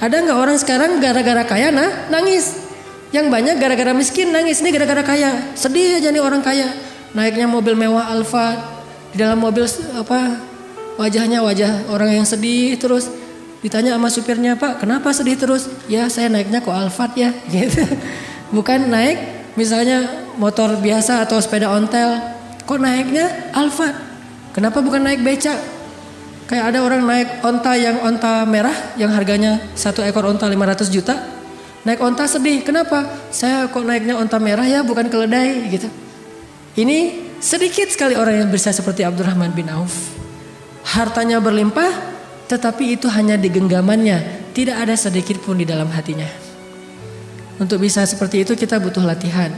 Ada nggak orang sekarang gara-gara kaya nangis? Yang banyak gara-gara miskin nangis. Ini gara-gara kaya, sedih aja nih orang kaya. Naiknya mobil mewah Alphard, di dalam mobil wajahnya wajah orang yang sedih terus. Ditanya sama supirnya, "Pak, kenapa sedih terus?" "Ya, saya naiknya kok Alphard ya." Gitu. Bukan naik misalnya motor biasa atau sepeda ontel. Kok naiknya Alphard? Kenapa bukan naik beca? Kayak ada orang naik onta yang onta merah yang harganya satu ekor onta 500 juta. Naik onta sedih. Kenapa? "Saya kok naiknya onta merah ya, bukan keledai." Gitu. Ini sedikit sekali orang yang bisa seperti Abdurrahman bin Auf. Hartanya berlimpah, tetapi itu hanya di genggamannya, tidak ada sedikit pun di dalam hatinya. Untuk bisa seperti itu kita butuh latihan.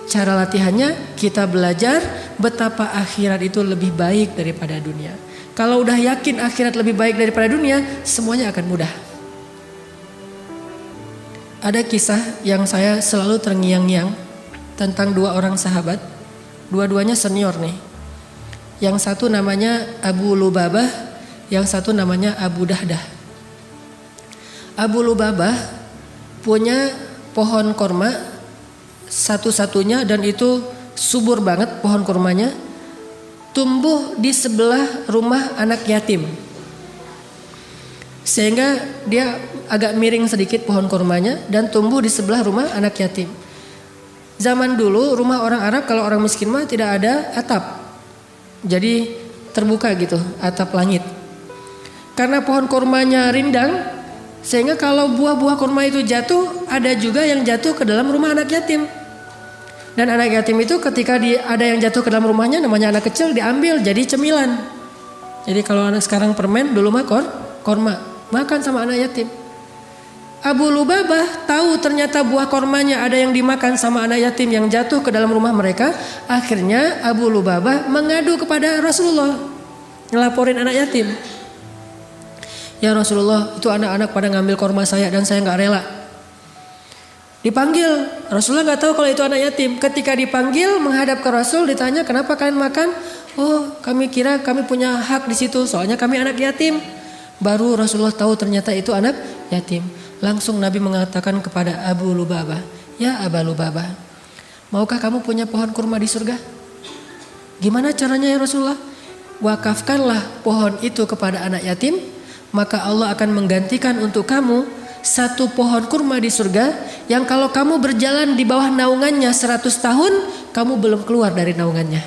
Cara latihannya kita belajar betapa akhirat itu lebih baik daripada dunia. Kalau udah yakin akhirat lebih baik daripada dunia, semuanya akan mudah. Ada kisah yang saya selalu terngiang-ngiang tentang dua orang sahabat. Dua-duanya senior nih. Yang satu namanya Abu Lubabah, yang satu namanya Abu Dahdah. Abu Lubabah punya pohon korma satu-satunya dan itu subur banget pohon kurmanya, tumbuh di sebelah rumah anak yatim. Sehingga dia agak miring sedikit pohon kurmanya dan tumbuh di sebelah rumah anak yatim. Zaman dulu rumah orang Arab kalau orang miskin mah tidak ada atap. Jadi terbuka gitu atap langit. Karena pohon kurmanya rindang, sehingga kalau buah-buah kurma itu jatuh, ada juga yang jatuh ke dalam rumah anak yatim. Dan anak yatim itu ketika ada yang jatuh ke dalam rumahnya, namanya anak kecil, diambil jadi cemilan. Jadi kalau anak sekarang permen, dulu mah korma, makan sama anak yatim. Abu Lubabah tahu ternyata buah kormanya ada yang dimakan sama anak yatim yang jatuh ke dalam rumah mereka. Akhirnya Abu Lubabah mengadu kepada Rasulullah, ngelaporin anak yatim. "Ya Rasulullah, itu anak-anak pada ngambil korma saya dan saya nggak rela." Dipanggil, Rasulullah nggak tahu kalau itu anak yatim. Ketika dipanggil menghadap ke Rasul, ditanya, "Kenapa kalian makan?" "Oh, kami kira kami punya hak di situ, soalnya kami anak yatim." Baru Rasulullah tahu ternyata itu anak yatim. Langsung Nabi mengatakan kepada Abu Lubabah, "Ya Abu Lubabah, maukah kamu punya pohon kurma di surga?" "Gimana caranya ya Rasulullah?" "Wakafkanlah pohon itu kepada anak yatim, maka Allah akan menggantikan untuk kamu satu pohon kurma di surga yang kalau kamu berjalan di bawah naungannya 100 tahun, kamu belum keluar dari naungannya."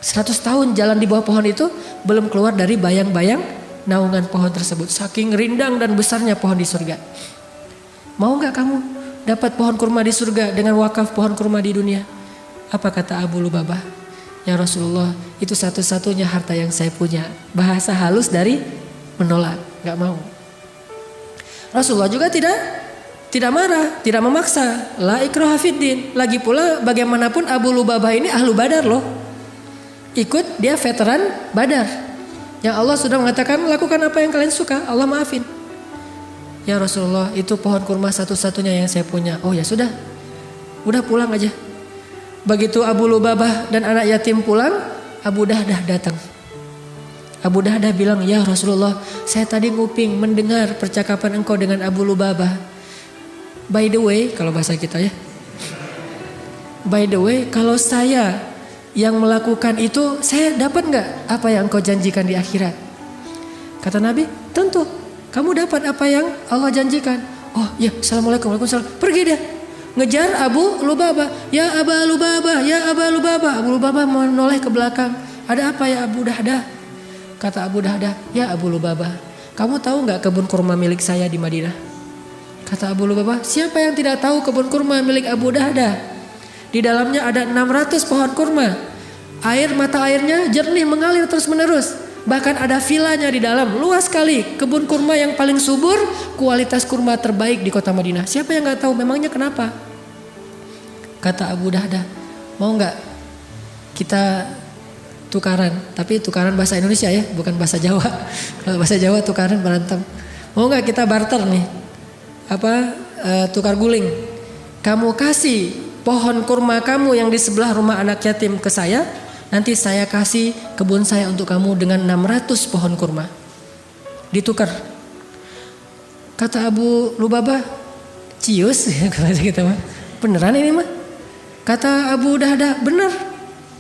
100 tahun jalan di bawah pohon itu belum keluar dari bayang-bayang naungan pohon tersebut. Saking rindang dan besarnya pohon di surga. Mau gak kamu dapat pohon kurma di surga dengan wakaf pohon kurma di dunia? Apa kata Abu Lubabah? "Ya Rasulullah, itu satu-satunya harta yang saya punya." Bahasa halus dari menolak, gak mau. Rasulullah juga tidak marah, tidak memaksa. La ikraha fiddin. Lagi pula bagaimanapun Abu Lubabah ini ahlu Badar loh. Ikut, dia veteran Badar. Yang Allah sudah mengatakan lakukan apa yang kalian suka, Allah maafin. Ya Rasulullah, itu pohon kurma satu-satunya yang saya punya. Oh ya sudah, udah pulang aja. Begitu Abu Lubabah dan anak yatim pulang, Abu Dahdah datang. Abu Dahdah bilang, ya Rasulullah, saya tadi nguping mendengar percakapan engkau dengan Abu Lubabah. By the way, kalau bahasa kita ya. By the way, kalau saya yang melakukan itu, saya dapat nggak apa yang engkau janjikan di akhirat? Kata Nabi, tentu. Kamu dapat apa yang Allah janjikan. Oh ya, assalamualaikum, waalaikumsalam. Pergi dia. Ngejar Abu Lubabah. Ya Abu Lubabah, ya Abu Lubabah. Abu Lubabah menoleh ke belakang. Ada apa ya Abu Dahdah? Kata Abu Dahdah, ya Abu Lubabah, kamu tahu nggak kebun kurma milik saya di Madinah? Kata Abu Lubabah, siapa yang tidak tahu kebun kurma milik Abu Dahdah? Di dalamnya ada 600 pohon kurma. Mata airnya jernih mengalir terus menerus. Bahkan ada vilanya di dalam, luas sekali. Kebun kurma yang paling subur, kualitas kurma terbaik di kota Madinah. Siapa yang nggak tahu? Memangnya kenapa? Kata Abu Dahdah, mau nggak kita tukaran? Tapi tukaran bahasa Indonesia ya, bukan bahasa Jawa. Kalau bahasa Jawa tukaran berantem. Mau nggak kita barter nih? Tukar guling. Kamu kasih pohon kurma kamu yang di sebelah rumah anak yatim ke saya. Nanti saya kasih kebun saya untuk kamu dengan 600 pohon kurma. Ditukar. Kata Abu Lubabah, cius. Kata kita mah, beneran ini mah? Kata Abu Dahdah, bener.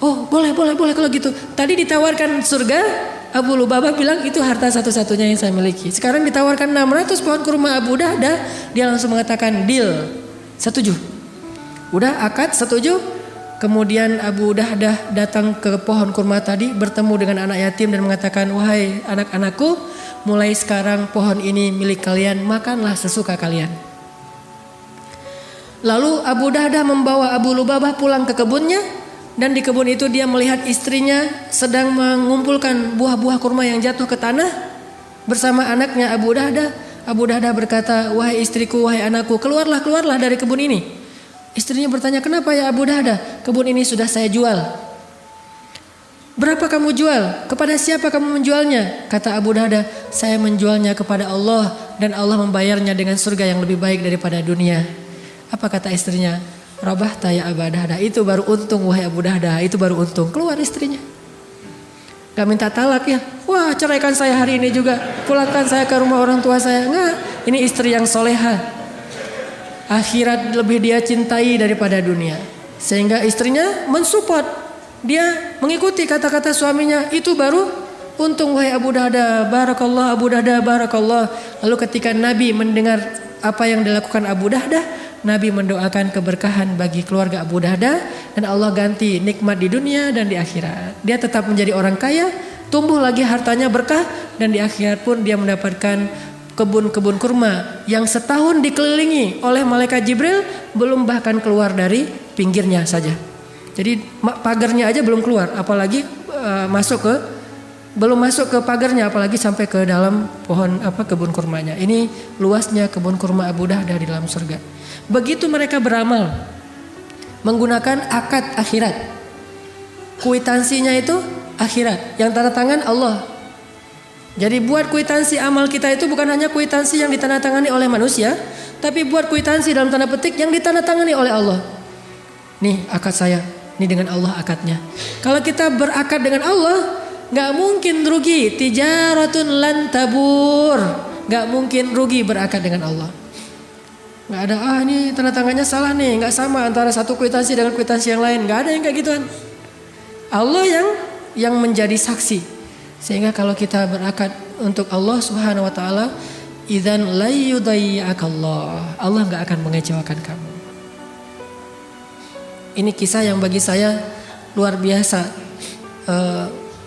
Oh boleh kalau gitu. Tadi ditawarkan surga, Abu Lubabah bilang itu harta satu-satunya yang saya miliki. Sekarang ditawarkan 600 pohon kurma Abu Dahdah, dia langsung mengatakan deal, setuju. Udah akad setuju. Kemudian Abu Dahdah datang ke pohon kurma tadi, bertemu dengan anak yatim dan mengatakan, wahai anak-anakku, mulai sekarang pohon ini milik kalian, makanlah sesuka kalian. Lalu Abu Dahdah membawa Abu Lubabah pulang ke kebunnya, dan di kebun itu dia melihat istrinya sedang mengumpulkan buah-buah kurma yang jatuh ke tanah bersama anaknya Abu Dahdah. Abu Dahdah berkata, wahai istriku, wahai anakku, keluarlah dari kebun ini. Istrinya bertanya, kenapa ya Abu Dahdah? Kebun ini sudah saya jual. Berapa kamu jual? Kepada siapa kamu menjualnya? Kata Abu Dahdah, saya menjualnya kepada Allah dan Allah membayarnya dengan surga yang lebih baik daripada dunia. Apa kata istrinya? Rabah taya Abu Dahdah, itu baru untung wahai Abu Dahdah, itu baru untung. Keluar istrinya. Gak minta talak ya. Wah, ceraikan saya hari ini juga. Pulangkan saya ke rumah orang tua saya. Enggak, ini istri yang soleha. Akhirat lebih dia cintai daripada dunia. Sehingga istrinya mensupport. Dia mengikuti kata-kata suaminya. Itu baru untung wahai Abu Dahdah. Barakallah Abu Dahdah, barakallah. Lalu ketika Nabi mendengar apa yang dilakukan Abu Dahdah, Nabi mendoakan keberkahan bagi keluarga Abu Dahdah. Dan Allah ganti nikmat di dunia dan di akhirat. Dia tetap menjadi orang kaya. Tumbuh lagi hartanya berkah. Dan di akhirat pun dia mendapatkan kebun-kebun kurma yang setahun dikelilingi oleh malaikat Jibril, belum bahkan keluar dari pinggirnya saja. Jadi pagarnya aja belum keluar, apalagi belum masuk ke pagarnya, apalagi sampai ke dalam pohon kebun kurmanya. Ini luasnya kebun kurma Abu Dahdah di dalam surga. Begitu mereka beramal menggunakan akad akhirat. Kuitansinya itu akhirat, yang tanda tangan Allah. Jadi buat kuitansi amal kita itu bukan hanya kuitansi yang ditandatangani oleh manusia, tapi buat kuitansi dalam tanda petik yang ditandatangani oleh Allah. Nih akad saya, nih dengan Allah akadnya. Kalau kita berakad dengan Allah, nggak mungkin rugi. Tijaratun lan tabur, nggak mungkin rugi berakad dengan Allah. Nggak ada ini tanda tangannya salah nih, nggak sama antara satu kuitansi dengan kuitansi yang lain. Nggak ada yang kayak gituan. Allah yang menjadi saksi. Sehingga kalau kita berakad untuk Allah Subhanahu wa taala, idzan la yudayyi'akallah. Allah enggak akan mengecewakan kamu. Ini kisah yang bagi saya luar biasa.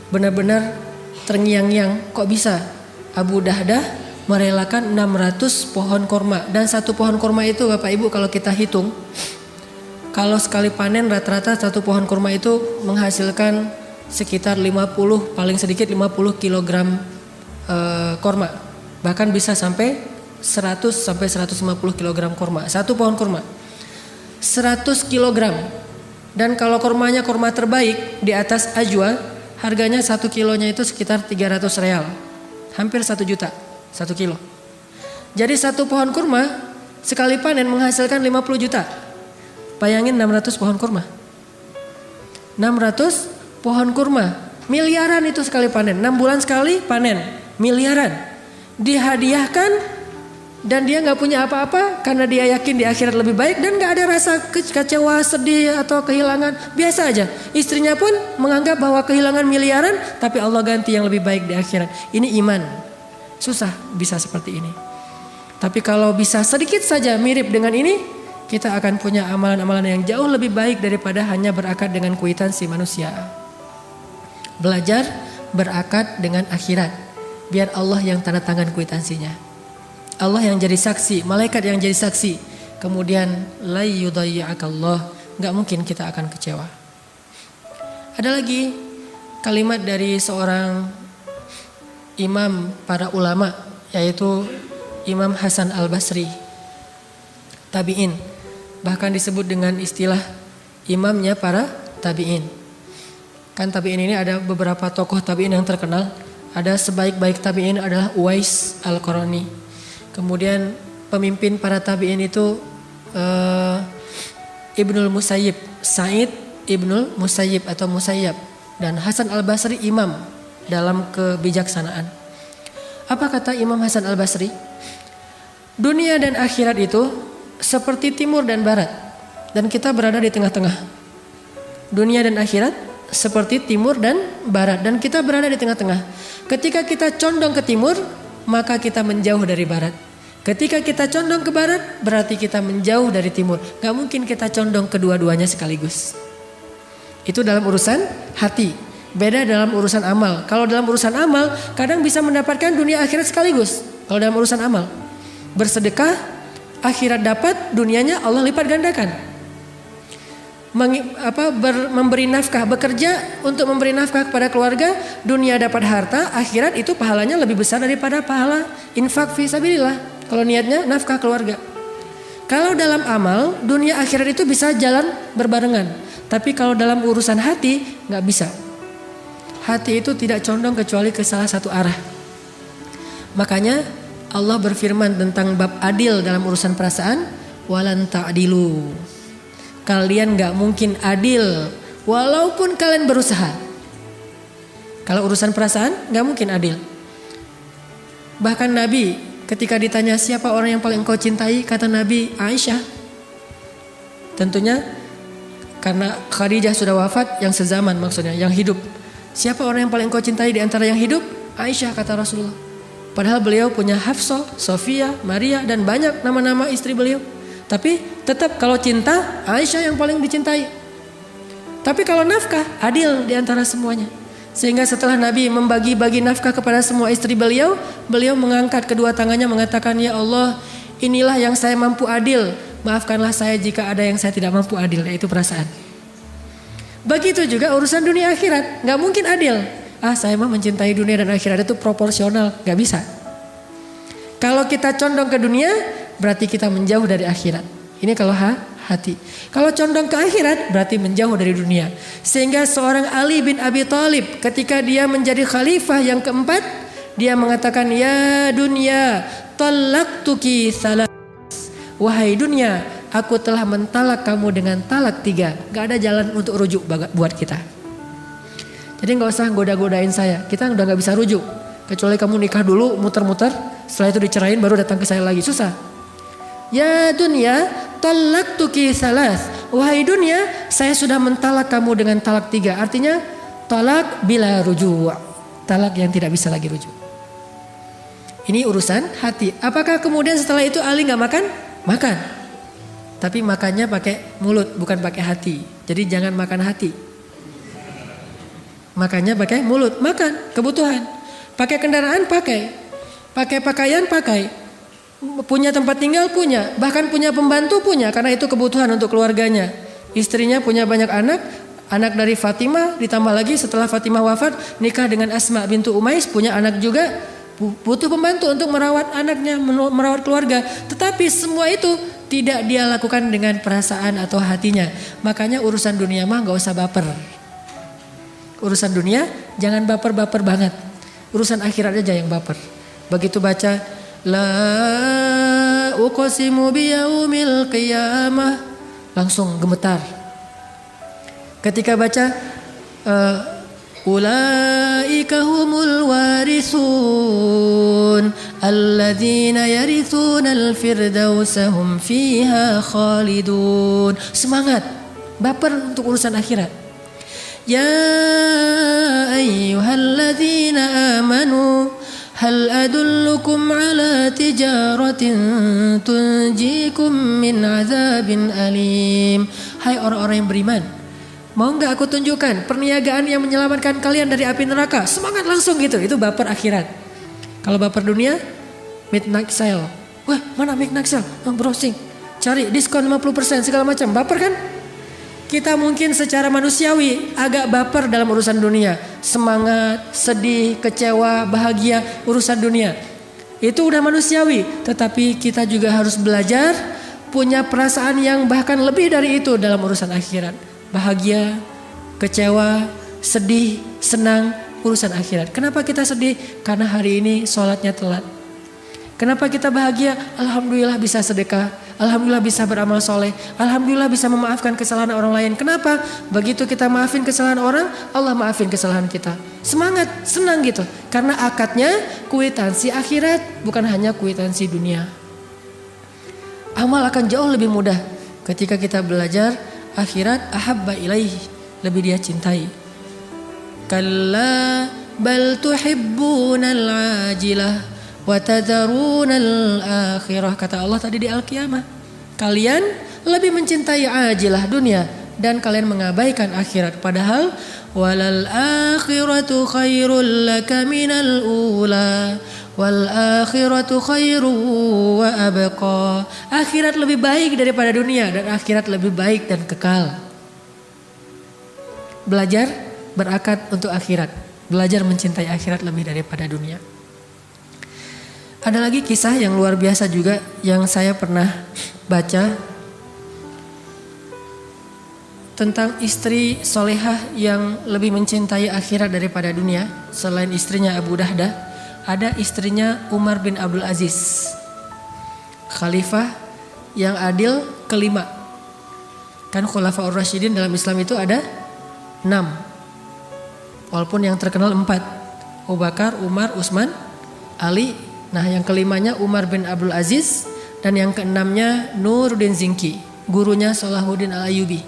Benar-benar terngiang-ngiang, kok bisa Abu Dahdah merelakan 600 pohon kurma, dan satu pohon kurma itu Bapak Ibu kalau kita hitung, kalau sekali panen rata-rata satu pohon kurma itu menghasilkan sekitar 50, paling sedikit 50 kg korma. Bahkan bisa sampai 100 sampai 150 kg korma. Satu pohon korma 100 kg. Dan kalau kormanya korma terbaik di atas ajwa, harganya 1 kilonya itu sekitar 300 real. Hampir 1 juta 1 kilo. Jadi 1 pohon kurma sekali panen menghasilkan 50 juta. Bayangin 600 pohon kurma. 600 pohon kurma. Miliaran itu sekali panen. 6 bulan sekali panen. Miliaran. Dihadiahkan dan dia gak punya apa-apa karena dia yakin di akhirat lebih baik dan gak ada rasa kecewa, sedih atau kehilangan. Biasa aja. Istrinya pun menganggap bahwa kehilangan miliaran tapi Allah ganti yang lebih baik di akhirat. Ini iman. Susah bisa seperti ini. Tapi kalau bisa sedikit saja mirip dengan ini, kita akan punya amalan-amalan yang jauh lebih baik daripada hanya berakad dengan kwitansi manusia. Belajar berakad dengan akhirat. Biar Allah yang tanda tangan kwitansinya. Allah yang jadi saksi, malaikat yang jadi saksi. Kemudian la yudayyi'akallah, enggak mungkin kita akan kecewa. Ada lagi kalimat dari seorang imam para ulama, yaitu Imam Hasan Al-Basri, tabi'in. Bahkan disebut dengan istilah imamnya para tabi'in. Kan tabi'in ini ada beberapa tokoh tabi'in yang terkenal. Ada sebaik-baik tabi'in adalah Uwais Al-Qarani. Kemudian pemimpin para tabi'in itu Ibnul Musayyib, Sa'id Ibnul Musayyib atau Musayyab, dan Hasan Al-Basri imam dalam kebijaksanaan. Apa kata Imam Hasan Al-Basri? Dunia dan akhirat itu seperti timur dan barat, dan kita berada di tengah-tengah. Dunia dan akhirat seperti timur dan barat, dan kita berada di tengah-tengah. Ketika kita condong ke timur, maka kita menjauh dari barat. Ketika kita condong ke barat, berarti kita menjauh dari timur. Gak mungkin kita condong kedua-duanya sekaligus. Itu dalam urusan hati. Beda dalam urusan amal. Kalau dalam urusan amal, kadang bisa mendapatkan dunia akhirat sekaligus. Kalau dalam urusan amal, bersedekah, akhirat dapat, dunianya Allah lipat gandakan. Memberi nafkah, bekerja untuk memberi nafkah kepada keluarga, dunia dapat harta, akhirat itu pahalanya lebih besar daripada pahala infak fi sabilillah. Kalau niatnya nafkah keluarga. Kalau dalam amal, dunia akhirat itu bisa jalan berbarengan. Tapi kalau dalam urusan hati, gak bisa. Hati itu tidak condong kecuali ke salah satu arah. Makanya Allah berfirman tentang bab adil dalam urusan perasaan, walan ta'dilu. Kalian gak mungkin adil walaupun kalian berusaha. Kalau urusan perasaan gak mungkin adil. Bahkan Nabi ketika ditanya siapa orang yang paling engkau cintai, kata Nabi Aisyah. Tentunya karena Khadijah sudah wafat, yang sezaman maksudnya, yang hidup. Siapa orang yang paling engkau cintai di antara yang hidup? Aisyah, kata Rasulullah. Padahal beliau punya Hafsah, Sofia, Maria, dan banyak nama-nama istri beliau. Tapi tetap kalau cinta, Aisyah yang paling dicintai. Tapi kalau nafkah, adil di antara semuanya. Sehingga setelah Nabi membagi-bagi nafkah kepada semua istri beliau, beliau mengangkat kedua tangannya mengatakan, ya Allah, inilah yang saya mampu adil. Maafkanlah saya jika ada yang saya tidak mampu adil, yaitu perasaan. Begitu juga urusan dunia akhirat, gak mungkin adil. Saya mah mencintai dunia dan akhirat itu proporsional, gak bisa. Kalau kita condong ke dunia, berarti kita menjauh dari akhirat. Ini kalau hati. Kalau condong ke akhirat berarti menjauh dari dunia. Sehingga seorang Ali bin Abi Thalib ketika dia menjadi khalifah yang keempat, dia mengatakan, ya dunia, talaqtuki salas. Wahai dunia, aku telah mentalak kamu dengan talak 3. Gak ada jalan untuk rujuk buat kita. Jadi gak usah goda-godain saya. Kita udah gak bisa rujuk. Kecuali kamu nikah dulu, muter-muter, setelah itu dicerain baru datang ke saya lagi. Susah. Ya dunia, talaqtuki salas. Wahai dunia, saya sudah mentalak kamu dengan talak 3. Artinya talak bila rujuk. Talak yang tidak bisa lagi rujuk. Ini urusan hati. Apakah kemudian setelah itu Ali gak makan? Makan. Tapi makannya pakai mulut, bukan pakai hati. Jadi jangan makan hati. Makannya pakai mulut, makan kebutuhan. Pakai kendaraan pakai. Pakai pakaian pakai. Punya tempat tinggal punya, bahkan punya pembantu punya, karena itu kebutuhan untuk keluarganya. Istrinya punya banyak anak, anak dari Fatimah, ditambah lagi setelah Fatimah wafat nikah dengan Asma bintu Umais, punya anak juga, butuh pembantu untuk merawat anaknya, merawat keluarga. Tetapi semua itu tidak dia lakukan dengan perasaan atau hatinya. Makanya urusan dunia mah gak usah baper. Urusan dunia Jangan baper-baper banget. Urusan akhirat aja yang baper. Begitu baca la uqsimu biyaumil qiyamah langsung gemetar. Ketika baca ulaika humul warisun alladzina yarithunal firdausa hum fiha khalidun. Semangat, baper untuk urusan akhirat. Ya ayyuhalladzina amanu hal adullukum ala tijaratin tunjikum min azabin alim. Hai orang-orang yang beriman, mau gak aku tunjukkan perniagaan yang menyelamatkan kalian dari api neraka? Semangat langsung gitu, itu baper akhirat. Kalau baper dunia, midnight sale. Wah mana midnight sale? Browsing, cari diskon 50% segala macam, baper kan? Kita mungkin secara manusiawi agak baper dalam urusan dunia. Semangat, sedih, kecewa, bahagia, urusan dunia. Itu udah manusiawi. Tetapi kita juga harus belajar punya perasaan yang bahkan lebih dari itu dalam urusan akhirat. Bahagia, kecewa, sedih, senang, urusan akhirat. Kenapa kita sedih? Karena hari ini sholatnya telat. Kenapa kita bahagia? Alhamdulillah bisa sedekah. Alhamdulillah bisa beramal soleh. Alhamdulillah bisa memaafkan kesalahan orang lain. Kenapa? Begitu kita maafin kesalahan orang, Allah maafin kesalahan kita. Semangat, senang gitu. Karena akadnya kwitansi akhirat, bukan hanya kwitansi dunia. Amal akan jauh lebih mudah ketika kita belajar akhirat. Ahabba ilaihi, lebih dia cintai. Kalla bal tuhibbunal ajilah wa tadharunal akhirah, kata Allah tadi di Al-Qiyamah. Kalian lebih mencintai ajilah dunia dan kalian mengabaikan akhirat, padahal walal akhiratu khairul laka minal ula wal akhiratu khairu wa abqa. Akhirat lebih baik daripada dunia dan akhirat lebih baik dan kekal. Belajar berakad untuk akhirat, belajar mencintai akhirat lebih daripada dunia. Ada lagi kisah yang luar biasa juga yang saya pernah baca tentang istri solehah yang lebih mencintai akhirat daripada dunia. Selain istrinya Abu Dahdah, ada istrinya Umar bin Abdul Aziz, khalifah yang adil kelima. Kan Khulafaur Rasyidin dalam Islam itu ada 6, walaupun yang terkenal 4, Abu Bakar, Umar, Utsman, Ali. Nah yang kelimanya Umar bin Abdul Aziz dan yang keenamnya Nuruddin Zinki, gurunya Salahuddin Al-Ayyubi.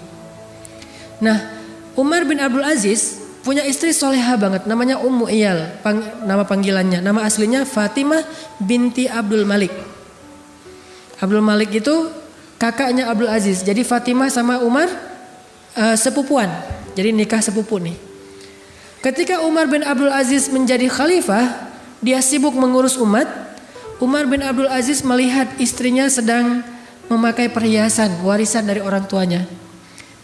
Nah Umar bin Abdul Aziz punya istri soleha banget, namanya Ummu Iyal, nama panggilannya. Nama aslinya Fatimah binti Abdul Malik. Abdul Malik itu kakaknya Abdul Aziz. Jadi Fatimah sama Umar sepupuan, jadi nikah sepupu nih. Ketika Umar bin Abdul Aziz menjadi khalifah, dia sibuk mengurus umat. Umar bin Abdul Aziz melihat istrinya sedang memakai perhiasan warisan dari orang tuanya.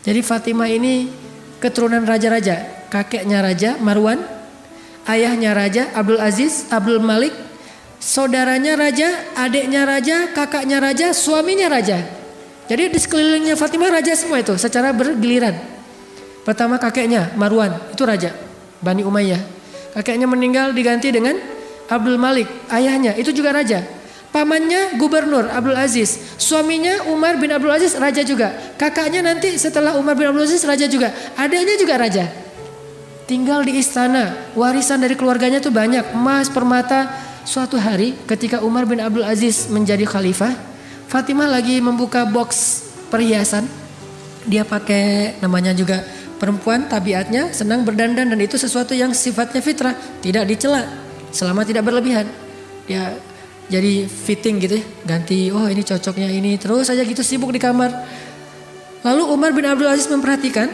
Jadi Fatimah ini keturunan raja-raja. Kakeknya raja Marwan, ayahnya raja Abdul Aziz, Abdul Malik, saudaranya raja, adiknya raja, kakaknya raja, suaminya raja. Jadi di sekelilingnya Fatimah raja semua itu secara bergiliran. Pertama kakeknya Marwan, itu raja Bani Umayyah. Kakeknya meninggal diganti dengan Abdul Malik, ayahnya itu juga raja. Pamannya gubernur Abdul Aziz, suaminya Umar bin Abdul Aziz raja juga. Kakaknya nanti setelah Umar bin Abdul Aziz raja juga. Adiknya juga raja. Tinggal di istana, warisan dari keluarganya tuh banyak, emas, permata. Suatu hari ketika Umar bin Abdul Aziz menjadi khalifah, Fatimah lagi membuka box perhiasan. Dia pakai, namanya juga perempuan, tabiatnya senang berdandan dan itu sesuatu yang sifatnya fitrah, tidak dicela. Selama tidak berlebihan, dia jadi fitting gitu ya, ganti, oh ini cocoknya ini, terus saja gitu sibuk di kamar. Lalu Umar bin Abdul Aziz memperhatikan,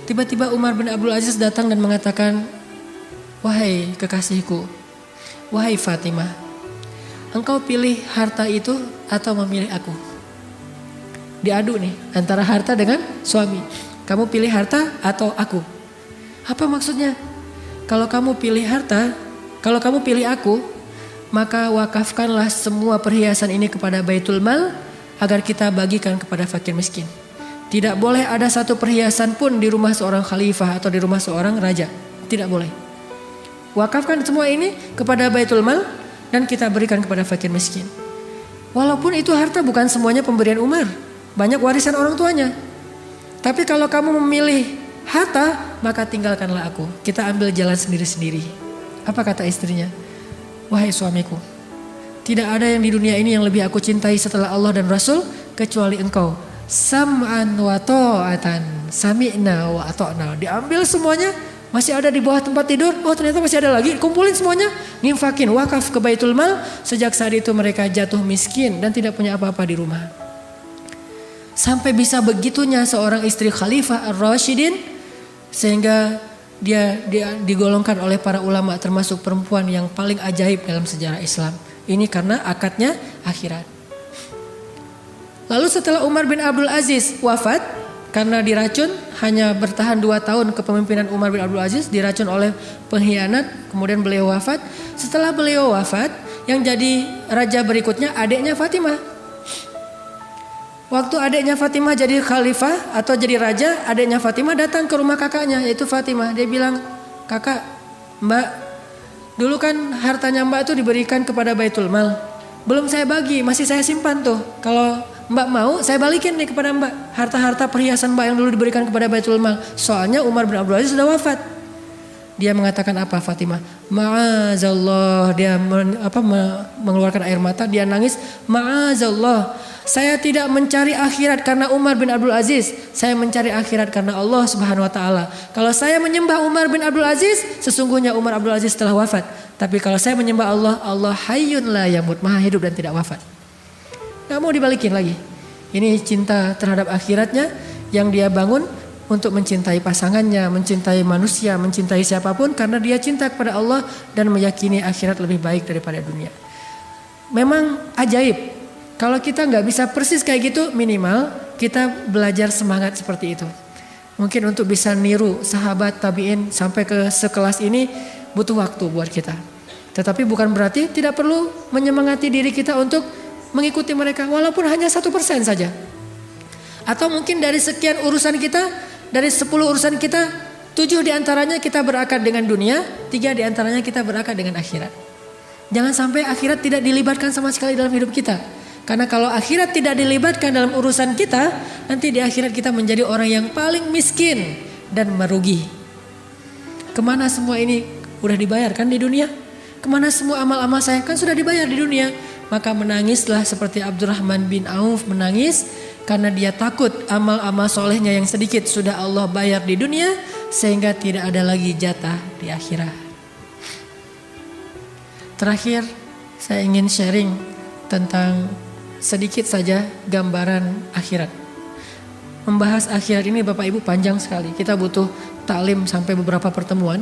tiba-tiba Umar bin Abdul Aziz datang dan mengatakan, wahai kekasihku, wahai Fatimah, engkau pilih harta itu atau memilih aku? Diadu nih antara harta dengan suami. Kamu pilih harta atau aku? Apa maksudnya? Kalau kamu pilih harta, kalau kamu pilih aku, maka wakafkanlah semua perhiasan ini kepada Baitul Mal agar kita bagikan kepada fakir miskin. Tidak boleh ada satu perhiasan pun di rumah seorang khalifah atau di rumah seorang raja. Tidak boleh. wakafkan semua ini kepada Baitul Mal dan kita berikan kepada fakir miskin. Walaupun itu harta bukan semuanya pemberian Umar, banyak warisan orang tuanya. Tapi kalau kamu memilih harta, maka tinggalkanlah aku. Kita ambil jalan sendiri-sendiri. Apa kata istrinya? Wahai suamiku, tidak ada yang di dunia ini yang lebih aku cintai setelah Allah dan Rasul kecuali engkau. Sam'an wa ta'atan, sami'na wa ata'na. Diambil semuanya, masih ada di bawah tempat tidur. Oh ternyata masih ada lagi, kumpulin semuanya, nginfakin, wakaf ke Baitul Mal. Sejak saat itu mereka jatuh miskin dan tidak punya apa-apa di rumah. Sampai bisa begitunya seorang istri Khalifah Ar-Rasyidin, sehingga dia digolongkan oleh para ulama termasuk perempuan yang paling ajaib dalam sejarah Islam. Ini karena akadnya akhirat. Lalu setelah Umar bin Abdul Aziz wafat karena diracun, hanya bertahan 2 tahun kepemimpinan Umar bin Abdul Aziz, diracun oleh pengkhianat, kemudian beliau wafat. Setelah beliau wafat, yang jadi raja berikutnya adiknya Fatimah. Waktu adiknya Fatimah jadi khalifah atau jadi raja, adiknya Fatimah datang ke rumah kakaknya yaitu Fatimah. Dia bilang, "Kakak, Mbak, dulu kan hartanya Mbak itu diberikan kepada Baitul Mal. Belum saya bagi, masih saya simpan tuh. Kalau Mbak mau, saya balikin nih kepada Mbak harta-harta perhiasan Mbak yang dulu diberikan kepada Baitul Mal. Soalnya Umar bin Abdul Aziz sudah wafat." Dia mengatakan apa Fatimah? Ma'azallah. Dia mengeluarkan air mata, dia nangis. Ma'azallah. Saya tidak mencari akhirat karena Umar bin Abdul Aziz. Saya mencari akhirat karena Allah Subhanahu wa taala. Kalau saya menyembah Umar bin Abdul Aziz, sesungguhnya Umar Abdul Aziz telah wafat. Tapi kalau saya menyembah Allah, Allah hayyun la yamut, maha hidup dan tidak wafat. Gak mau dibalikin lagi. Ini cinta terhadap akhiratnya yang dia bangun untuk mencintai pasangannya, mencintai manusia, mencintai siapapun karena dia cinta kepada Allah dan meyakini akhirat lebih baik daripada dunia. Memang ajaib. Kalau kita nggak bisa persis kayak gitu, minimal kita belajar semangat seperti itu. Mungkin untuk bisa niru sahabat tabi'in sampai ke sekelas ini butuh waktu buat kita. Tetapi bukan berarti tidak perlu menyemangati diri kita untuk mengikuti mereka walaupun hanya 1% saja. Atau mungkin dari sekian urusan kita, dari 10 urusan kita, 7 diantaranya kita berakad dengan dunia, 3 diantaranya kita berakad dengan akhirat. Jangan sampai akhirat tidak dilibatkan sama sekali dalam hidup kita. Karena kalau akhirat tidak dilibatkan dalam urusan kita, nanti di akhirat kita menjadi orang yang paling miskin dan merugi. Kemana semua ini udah dibayarkan di dunia? Kemana semua amal-amal saya kan sudah dibayar di dunia? Maka menangislah seperti Abdurrahman bin Auf menangis karena dia takut amal-amal solehnya yang sedikit sudah Allah bayar di dunia sehingga tidak ada lagi jatah di akhirat. Terakhir saya ingin sharing tentang sedikit saja gambaran akhirat. Membahas akhirat ini Bapak Ibu panjang sekali. Kita butuh taklim sampai beberapa pertemuan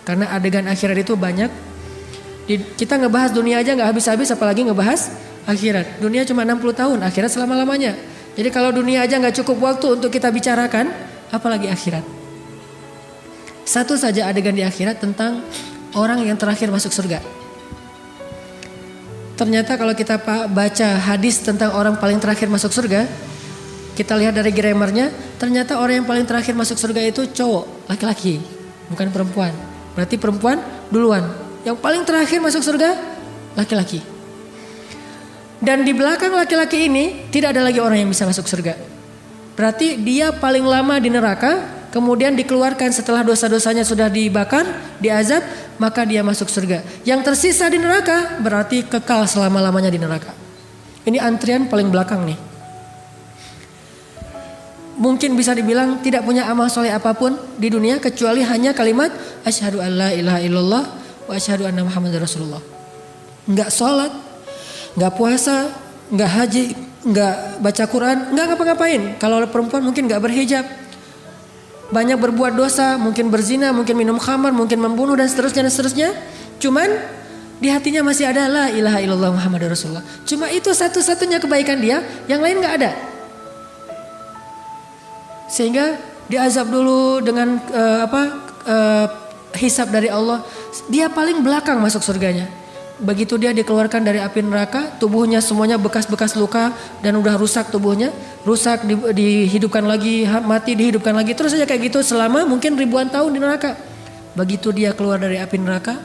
karena adegan akhirat itu banyak. Kita ngebahas dunia aja gak habis-habis apalagi ngebahas akhirat. Dunia cuma 60 tahun, akhirat selama-lamanya. Jadi kalau dunia aja gak cukup waktu untuk kita bicarakan, apalagi akhirat. Satu saja adegan di akhirat tentang orang yang terakhir masuk surga. Ternyata kalau kita baca hadis tentang orang paling terakhir masuk surga, kita lihat dari grammarnya, ternyata orang yang paling terakhir masuk surga itu cowok, laki-laki, bukan perempuan. Berarti perempuan duluan. Yang paling terakhir masuk surga, laki-laki. Dan di belakang laki-laki ini tidak ada lagi orang yang bisa masuk surga. Berarti dia paling lama di neraka, kemudian dikeluarkan setelah dosa-dosanya sudah dibakar, diazab, maka dia masuk surga. Yang tersisa di neraka berarti kekal selama-lamanya di neraka. Ini antrian paling belakang nih. Mungkin bisa dibilang tidak punya amal soleh apapun di dunia kecuali hanya kalimat asyhadu an la ilaha illallah wa asyhadu anna muhammadar rasulullah. Enggak sholat, enggak puasa, enggak haji, enggak baca Quran, enggak ngapa-ngapain. Kalau perempuan mungkin enggak berhijab. Banyak berbuat dosa, mungkin berzina, mungkin minum khamar, mungkin membunuh dan seterusnya. Cuman di hatinya masih ada la ilaha illallah muhammadar rasulullah. Cuma itu satu-satunya kebaikan dia, yang lain enggak ada. Sehingga diazab dulu dengan hisab dari Allah. Dia paling belakang masuk surganya. Begitu dia dikeluarkan dari api neraka, tubuhnya semuanya bekas-bekas luka dan udah rusak tubuhnya, rusak dihidupkan lagi, mati dihidupkan lagi, terus saja kayak gitu selama mungkin ribuan tahun di neraka. Begitu dia keluar dari api neraka,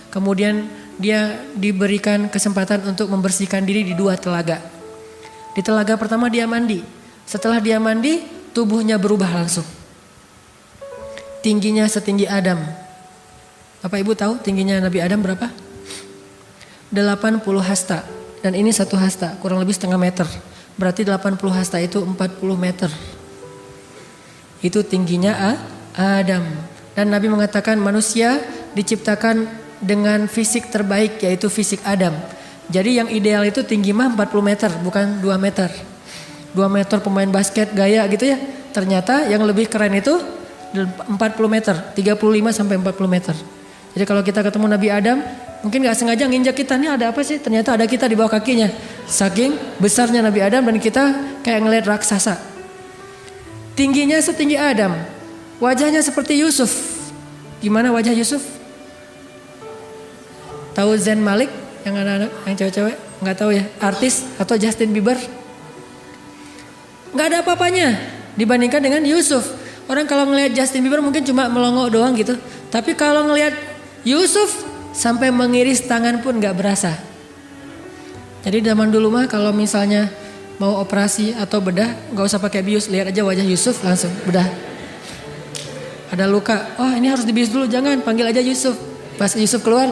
Kemudian dia diberikan kesempatan untuk membersihkan diri di 2 telaga. Di telaga pertama dia mandi. Setelah dia mandi, tubuhnya berubah langsung. Tingginya setinggi Adam. Bapak Ibu tahu tingginya Nabi Adam berapa? 80 hasta. Dan ini 1 hasta, kurang lebih setengah meter. Berarti 80 hasta itu 40 meter. Itu tingginya Adam. Dan Nabi mengatakan manusia diciptakan dengan fisik terbaik, yaitu fisik Adam. Jadi yang ideal itu tinggi mah 40 meter, bukan 2 meter. 2 meter pemain basket gaya gitu ya. Ternyata yang lebih keren itu 40 meter, 35 sampai 40 meter. Jadi kalau kita ketemu Nabi Adam, mungkin gak sengaja nginjak kita, nih ada apa sih? Ternyata ada kita di bawah kakinya. Saking besarnya Nabi Adam dan kita kayak ngeliat raksasa. Tingginya setinggi Adam, wajahnya seperti Yusuf. Gimana wajah Yusuf? Tahu Zayn Malik yang anak-anak, yang cewek-cewek? Nggak tahu ya, artis atau Justin Bieber? Nggak ada apa-apanya dibandingkan dengan Yusuf. Orang kalau ngelihat Justin Bieber mungkin cuma melongo doang gitu. Tapi kalau ngelihat Yusuf sampai mengiris tangan pun nggak berasa. Jadi zaman dulu mah kalau misalnya mau operasi atau bedah, nggak usah pakai bius, lihat aja wajah Yusuf langsung bedah. Ada luka, oh ini harus dibius dulu, jangan, panggil aja Yusuf. Pas Yusuf keluar,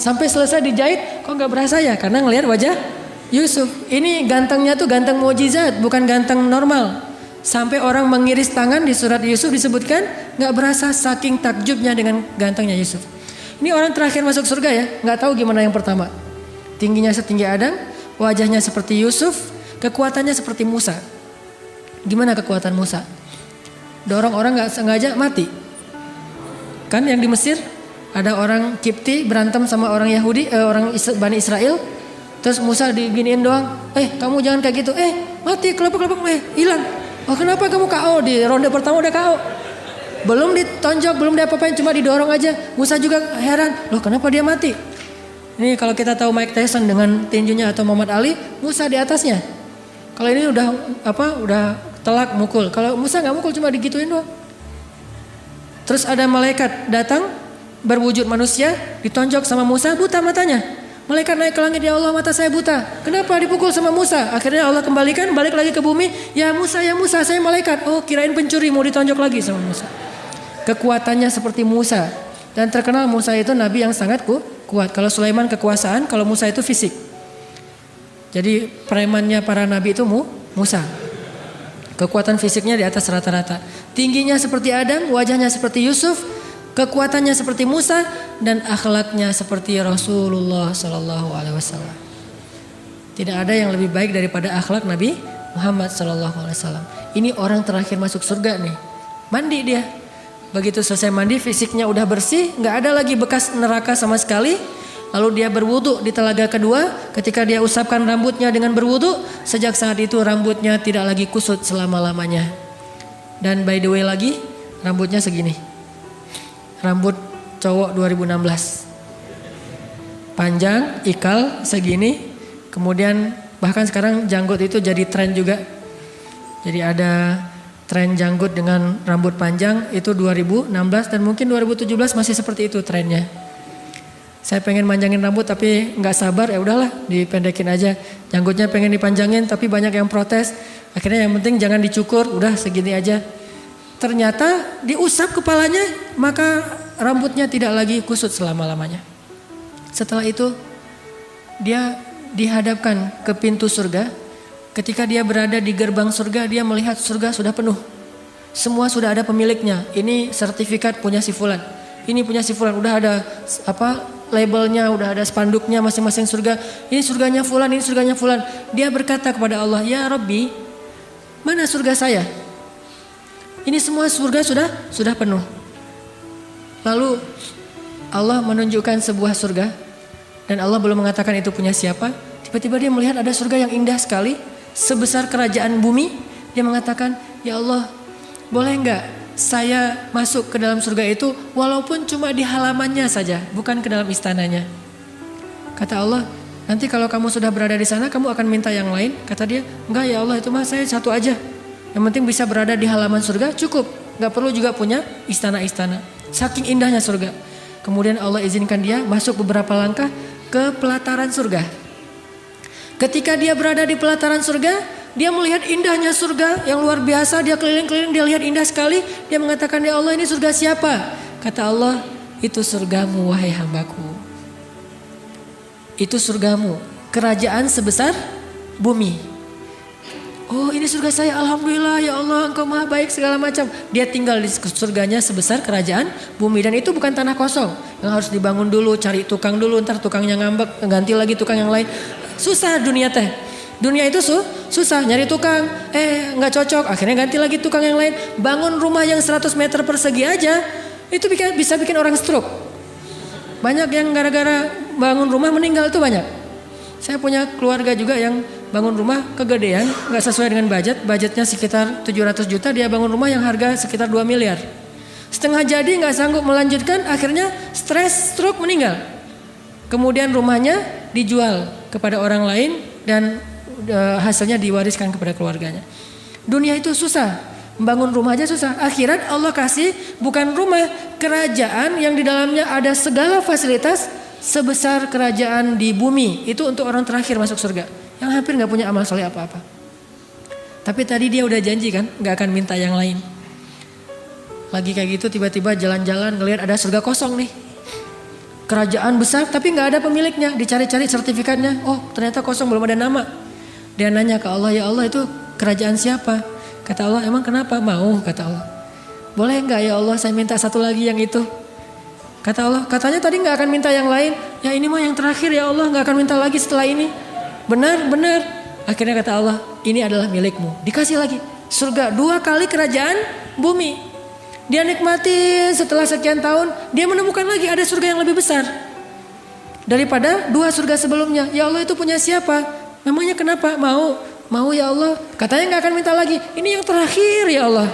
sampai selesai dijahit, kok nggak berasa ya? Karena ngelihat wajah Yusuf. Ini gantengnya tuh ganteng mukjizat, bukan ganteng normal. Sampai orang mengiris tangan di surat Yusuf disebutkan nggak berasa saking takjubnya dengan gantengnya Yusuf. Ini orang terakhir masuk surga ya, nggak tahu gimana yang pertama. Tingginya setinggi Adam, wajahnya seperti Yusuf, kekuatannya seperti Musa. Gimana kekuatan Musa? Dorong orang nggak sengaja mati. Kan yang di Mesir ada orang Kipti berantem sama orang Yahudi, orang Bani Israel. Terus Musa diginiin doang, kamu jangan kayak gitu, mati kelopak-kelopak, hilang. Oh kenapa kamu KO? Di ronde pertama udah KO. Belum ditonjok, belum diapa-apain, cuma didorong aja. Musa juga heran, loh kenapa dia mati? Ini kalau kita tahu Mike Tyson dengan tinjunya atau Muhammad Ali, Musa di atasnya. Kalau ini udah telak mukul. Kalau Musa nggak mukul, cuma digituin doang. Terus ada malaikat datang berwujud manusia, ditonjok sama Musa, buta matanya. Malaikat naik ke langit, ya Allah mata saya buta. Kenapa dipukul sama Musa? Akhirnya Allah kembalikan, balik lagi ke bumi. Ya Musa saya malaikat. Oh kirain pencuri, mau ditonjok lagi sama Musa. Kekuatannya seperti Musa. Dan terkenal Musa itu nabi yang sangat kuat. Kalau Sulaiman kekuasaan, kalau Musa itu fisik. Jadi premannya para nabi itu Musa. Kekuatan fisiknya di atas rata-rata. Tingginya seperti Adam, wajahnya seperti Yusuf. Kekuatannya seperti Musa dan akhlaknya seperti Rasulullah Sallallahu Alaihi Wasallam. Tidak ada yang lebih baik daripada akhlak Nabi Muhammad Sallallahu Alaihi Wasallam. Ini orang terakhir masuk surga nih. Mandi dia. Begitu selesai mandi, fisiknya udah bersih, nggak ada lagi bekas neraka sama sekali. Lalu dia berwudu di telaga kedua. Ketika dia usapkan rambutnya dengan berwudu, sejak saat itu rambutnya tidak lagi kusut selama-lamanya. Dan by the way lagi, rambutnya segini. Rambut cowok 2016. Panjang, ikal segini. Kemudian bahkan sekarang janggut itu jadi tren juga. Jadi ada tren janggut dengan rambut panjang itu 2016 dan mungkin 2017 masih seperti itu trennya. Saya pengen manjangin rambut tapi nggak sabar, ya udahlah dipendekin aja. Janggutnya pengen dipanjangin tapi banyak yang protes. Akhirnya yang penting jangan dicukur, udah segini aja. Ternyata diusap kepalanya, maka rambutnya tidak lagi kusut selama-lamanya. Setelah itu dia dihadapkan ke pintu surga. Ketika dia berada di gerbang surga, dia melihat surga sudah penuh. Semua sudah ada pemiliknya. Ini sertifikat punya si fulan. Ini punya si fulan. Udah ada labelnya, udah ada spanduknya masing-masing surga. Ini surganya fulan, ini surganya fulan. Dia berkata kepada Allah, "Ya Rabbi, mana surga saya? Ini semua surga sudah penuh." Lalu Allah menunjukkan sebuah surga dan Allah belum mengatakan itu punya siapa. Tiba-tiba dia melihat ada surga yang indah sekali, sebesar kerajaan bumi. Dia mengatakan, "Ya Allah, boleh enggak saya masuk ke dalam surga itu walaupun cuma di halamannya saja, bukan ke dalam istananya?" Kata Allah, "Nanti kalau kamu sudah berada di sana, kamu akan minta yang lain?" Kata dia, "Enggak ya Allah, itu mah saya satu aja. Yang penting bisa berada di halaman surga cukup. Gak perlu juga punya istana-istana. Saking indahnya surga." Kemudian Allah izinkan dia masuk beberapa langkah ke pelataran surga. Ketika dia berada di pelataran surga, dia melihat indahnya surga yang luar biasa. Dia keliling-keliling, dia lihat indah sekali. Dia mengatakan, ya Allah, ini surga siapa? Kata Allah, itu surgamu wahai hambaku. Itu surgamu, kerajaan sebesar bumi. Oh, ini surga saya, alhamdulillah ya Allah, engkau maha baik segala macam. Dia tinggal di surganya sebesar kerajaan bumi. Dan itu bukan tanah kosong yang harus dibangun dulu, cari tukang dulu, ntar tukangnya ngambek, ganti lagi tukang yang lain. Susah dunia teh. Dunia itu susah, nyari tukang, nggak cocok, akhirnya ganti lagi tukang yang lain. Bangun rumah yang 100 meter persegi aja, itu bisa bikin orang stroke. Banyak yang gara-gara bangun rumah meninggal tuh banyak. Saya punya keluarga juga yang bangun rumah kegedean, nggak sesuai dengan budgetnya sekitar 700 juta, dia bangun rumah yang harga sekitar 2 miliar. Setengah jadi nggak sanggup melanjutkan, akhirnya stres, stroke, meninggal. Kemudian rumahnya dijual kepada orang lain dan hasilnya diwariskan kepada keluarganya. Dunia itu susah, membangun rumah aja susah. Akhirat Allah kasih bukan rumah, kerajaan yang di dalamnya ada segala fasilitas sebesar kerajaan di bumi. Itu untuk orang terakhir masuk surga, yang hampir gak punya amal soleh apa-apa. Tapi tadi dia udah janji kan, gak akan minta yang lain. Lagi kayak gitu tiba-tiba jalan-jalan ngelihat ada surga kosong nih. Kerajaan besar tapi gak ada pemiliknya, dicari-cari sertifikatnya. Oh, ternyata kosong, belum ada nama. Dia nanya ke Allah, ya Allah, itu kerajaan siapa? Kata Allah, emang kenapa? Mau, kata Allah. Boleh gak ya Allah, saya minta satu lagi yang itu. Kata Allah, katanya tadi gak akan minta yang lain. Ya ini mah yang terakhir ya Allah, gak akan minta lagi setelah ini. Benar. Akhirnya kata Allah, ini adalah milikmu. Dikasih lagi surga 2 kali kerajaan bumi. Dia nikmati, setelah sekian tahun dia menemukan lagi ada surga yang lebih besar daripada 2 surga sebelumnya. Ya Allah, itu punya siapa? Memangnya kenapa? Mau ya Allah. Katanya gak akan minta lagi. Ini yang terakhir ya Allah.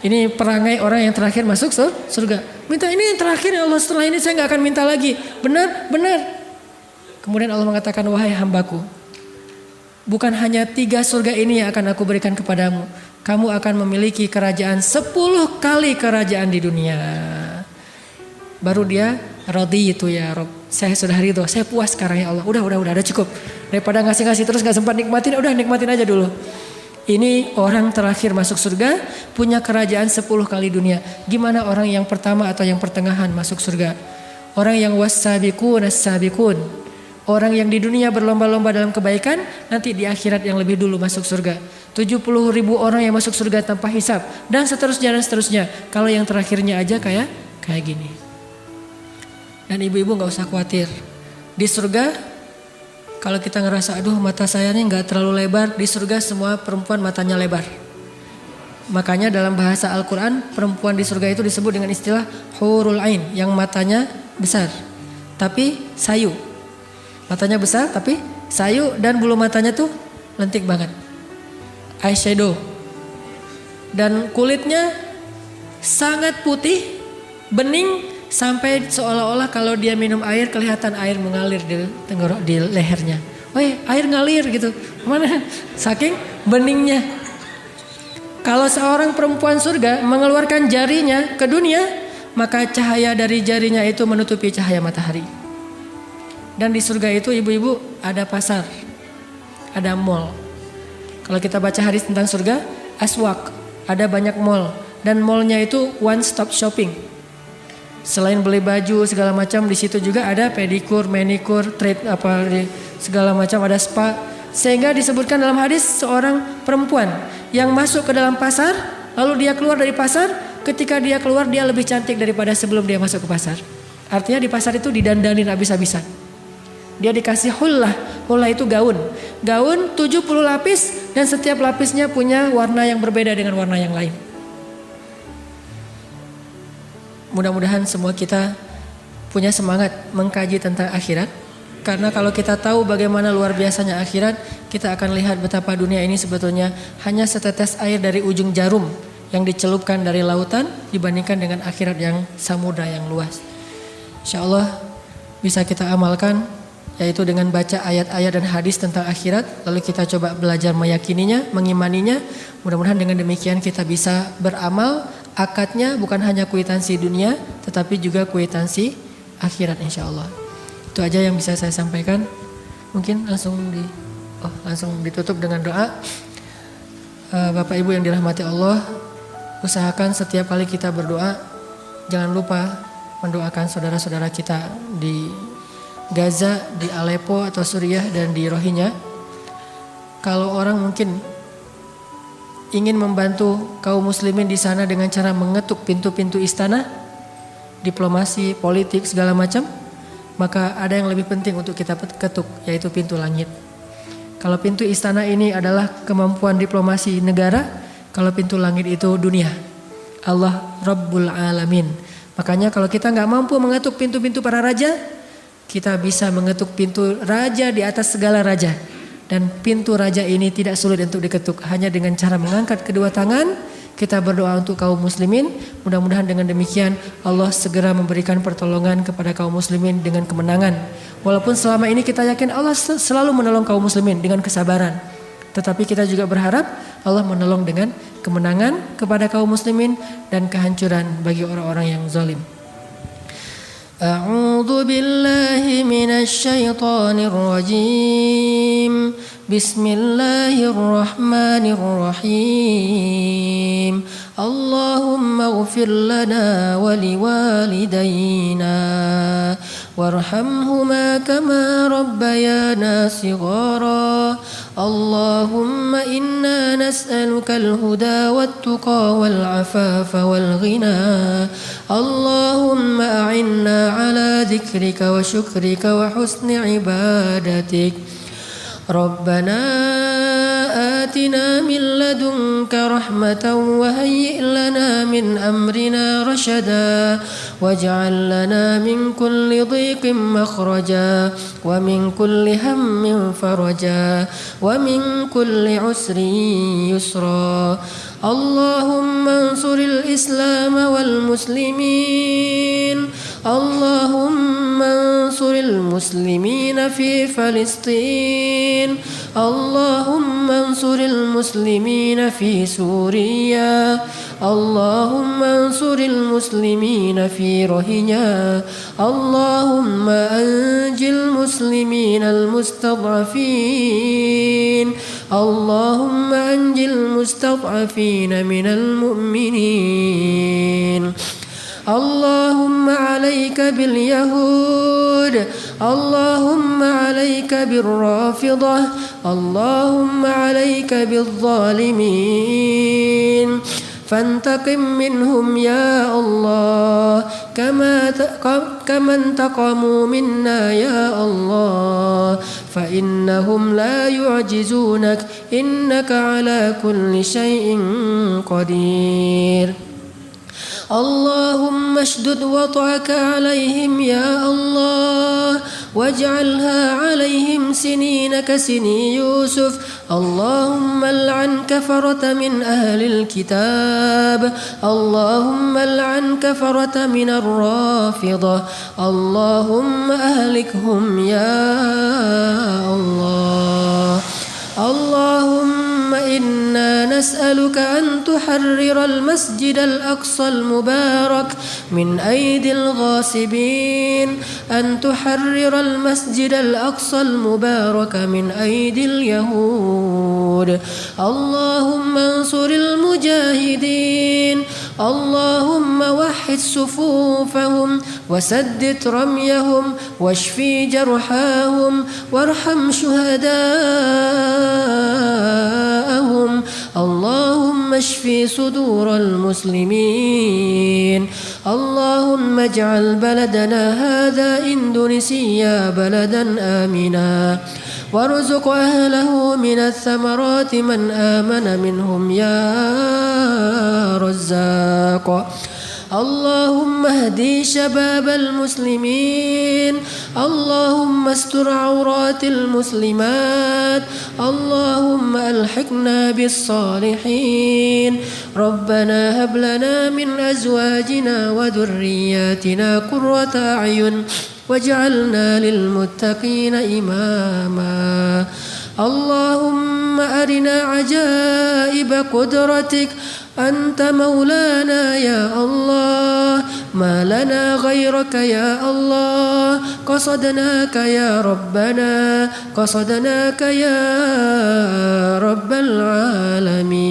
Ini perangai orang yang terakhir masuk surga. Minta ini yang terakhir ya Allah, setelah ini saya gak akan minta lagi. Benar. Kemudian Allah mengatakan, wahai hambaku, bukan hanya 3 surga ini yang akan aku berikan kepadamu. Kamu akan memiliki kerajaan 10 kali kerajaan di dunia. Baru dia raditu ya Rob. Saya sudah ridho, saya puas sekarang ya Allah. Udah cukup. Daripada ngasih terus gak sempat nikmatin, udah nikmatin aja dulu. Ini orang terakhir masuk surga, punya kerajaan 10 kali dunia. Gimana orang yang pertama atau yang pertengahan masuk surga? Orang yang was-sabiqun as-sabiqun. Orang yang di dunia berlomba-lomba dalam kebaikan, nanti di akhirat yang lebih dulu masuk surga. 70.000 orang yang masuk surga tanpa hisab. Dan seterusnya. Kalau yang terakhirnya aja kayak gini. Dan ibu-ibu gak usah khawatir. Di surga, kalau kita ngerasa aduh mata saya nih gak terlalu lebar. Di surga semua perempuan matanya lebar. Makanya dalam bahasa Al-Quran, perempuan di surga itu disebut dengan istilah hurul ain. Yang matanya besar, tapi sayu. Matanya besar tapi sayu, dan bulu matanya tuh lentik banget. Eyeshadow. Dan kulitnya sangat putih, bening, sampai seolah-olah kalau dia minum air kelihatan air mengalir di lehernya. Air ngalir gitu. Mana? Saking beningnya. Kalau seorang perempuan surga mengeluarkan jarinya ke dunia, maka cahaya dari jarinya itu menutupi cahaya matahari. Dan di surga itu ibu-ibu ada pasar, ada mall. Kalau kita baca hadis tentang surga, aswak, ada banyak mall. Dan mallnya itu one stop shopping. Selain beli baju segala macam, di situ juga ada pedikur, manicure, segala macam, ada spa. Sehingga disebutkan dalam hadis seorang perempuan yang masuk ke dalam pasar, lalu dia keluar dari pasar. Ketika dia keluar, dia lebih cantik daripada sebelum dia masuk ke pasar. Artinya di pasar itu didandanin habis-habisan. Dia dikasih hullah itu gaun 70 lapis, dan setiap lapisnya punya warna yang berbeda dengan warna yang lain. Mudah-mudahan semua kita punya semangat mengkaji tentang akhirat. Karena kalau kita tahu bagaimana luar biasanya akhirat, kita akan lihat betapa dunia ini sebetulnya hanya setetes air dari ujung jarum yang dicelupkan dari lautan dibandingkan dengan akhirat yang samudra yang luas. InsyaAllah bisa kita amalkan, yaitu dengan baca ayat-ayat dan hadis tentang akhirat, lalu kita coba belajar meyakininya, mengimaninya. Mudah-mudahan dengan demikian kita bisa beramal, akadnya bukan hanya kuitansi dunia, tetapi juga kwitansi akhirat insyaallah. Itu aja yang bisa saya sampaikan. Mungkin langsung ditutup dengan doa. Bapak Ibu yang dirahmati Allah, usahakan setiap kali kita berdoa jangan lupa mendoakan saudara-saudara kita di Gaza, di Aleppo atau Suriah dan di Rohingya. Kalau orang mungkin ingin membantu kaum muslimin di sana dengan cara mengetuk pintu-pintu istana, diplomasi, politik segala macam, maka ada yang lebih penting untuk kita ketuk, yaitu pintu langit. Kalau pintu istana ini adalah kemampuan diplomasi negara, kalau pintu langit itu dunia. Allah Rabbul Alamin. Makanya kalau kita nggak mampu mengetuk pintu-pintu para raja, kita bisa mengetuk pintu raja di atas segala raja. Dan pintu raja ini tidak sulit untuk diketuk, hanya dengan cara mengangkat kedua tangan, kita berdoa untuk kaum muslimin. Mudah-mudahan dengan demikian Allah segera memberikan pertolongan kepada kaum muslimin dengan kemenangan. Walaupun selama ini kita yakin Allah selalu menolong kaum muslimin dengan kesabaran, tetapi kita juga berharap Allah menolong dengan kemenangan kepada kaum muslimin dan kehancuran bagi orang-orang yang zalim. A'udzu billahi minasy syaithanir rajim. Bismillahirrahmanirrahim. Allahumma ighfir lana wa liwalidayna warhamhuma kama rabbayana shighara. Allahumma inna nas'aluka al-huda wat-tuqa wal-'afafa wal-ghina. Allahumma a'inna ala dzikrika wa syukrika wa husni ibadatik. Rabbana atina min ladunka rahmatan wa hayyi' lana min amrina rashada waj'al lana min kulli dhiqin makhraja wa min kulli hammin faraja wa min kulli usrin yusra. Allahumma ansuril Islam wal muslimin. Allahumma ansuril muslimina fi Palestin. Allahumma ansuril muslimina fi Suriya. Allahumma ansuril muslimina fi Rohingya. Allahumma anjil muslimina al-mustad'afin. Allahumma anjil mustad'afina minal mu'minin. Allahumma alayka bil yahud. Allahumma alayka bir rafidah. Allahumma alayka bil zalimin. فانتقم منهم يا الله كما انتقموا منا يا الله فإنهم لا يعجزونك إنك على كل شيء قدير. اللهم اشدد وطأك عليهم يا الله واجعلها عليهم سنين كسني يوسف. اللهم العن كفرة من أهل الكتاب. اللهم العن كفرة من الرافضة. اللهم أهلكهم يا الله. اللهم إنا نسألك أن تحرر المسجد الأقصى المبارك من أيدي الغاصبين. أن تحرر المسجد الأقصى المبارك من أيدي اليهود. اللهم انصر المجاهدين. اللهم وحد صفوفهم وسدد رميهم واشفي جرحاهم وارحم شهداءهم. اللهم اشفي صدور المسلمين. اللهم اجعل بلدنا هذا إندونيسيا بلدا آمنا وارزق أهله من الثمرات من آمن منهم يا رزاق. اللهم اهدي شباب المسلمين. اللهم استر عورات المسلمات. اللهم ألحقنا بالصالحين. ربنا هب لنا من أزواجنا وذرياتنا قرة أعين واجعلنا للمتقين إماما. اللهم أرنا عجائب قدرتك. أنت مولانا يا الله ما لنا غيرك يا الله قصدناك يا ربنا قصدناك يا رب العالمين.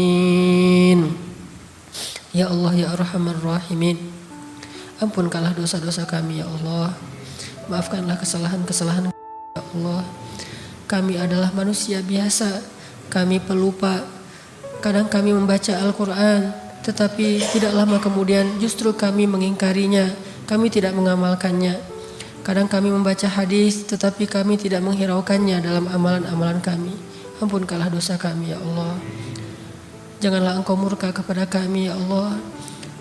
Ya Allah ya Arhamar Rahimin, ampunkanlah dosa-dosa kami ya Allah. Maafkanlah kesalahan-kesalahan ya Allah. Kami adalah manusia biasa, kami pelupa. Kadang kami membaca Al-Quran, tetapi tidak lama kemudian justru kami mengingkarinya, kami tidak mengamalkannya. Kadang kami membaca hadis, tetapi kami tidak menghiraukannya dalam amalan-amalan kami. Ampunkanlah dosa kami ya Allah. Janganlah Engkau murka kepada kami ya Allah.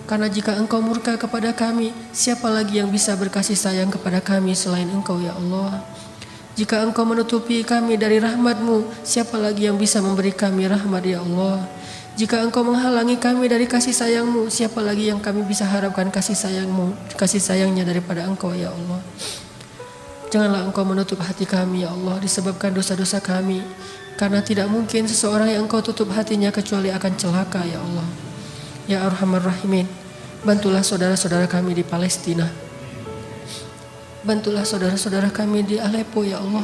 Karena jika Engkau murka kepada kami, siapa lagi yang bisa berkasih sayang kepada kami selain Engkau ya Allah. Jika Engkau menutupi kami dari rahmat-Mu, siapa lagi yang bisa memberi kami rahmat ya Allah. Jika Engkau menghalangi kami dari kasih sayang-Mu, siapa lagi yang kami bisa harapkan kasih sayang-Mu, kasih sayangnya daripada Engkau ya Allah. Janganlah Engkau menutup hati kami ya Allah disebabkan dosa-dosa kami. Karena tidak mungkin seseorang yang Engkau tutup hatinya kecuali akan celaka ya Allah. Ya Arhamar Rahimin, bantulah saudara-saudara kami di Palestina. Bantulah saudara-saudara kami di Aleppo ya Allah.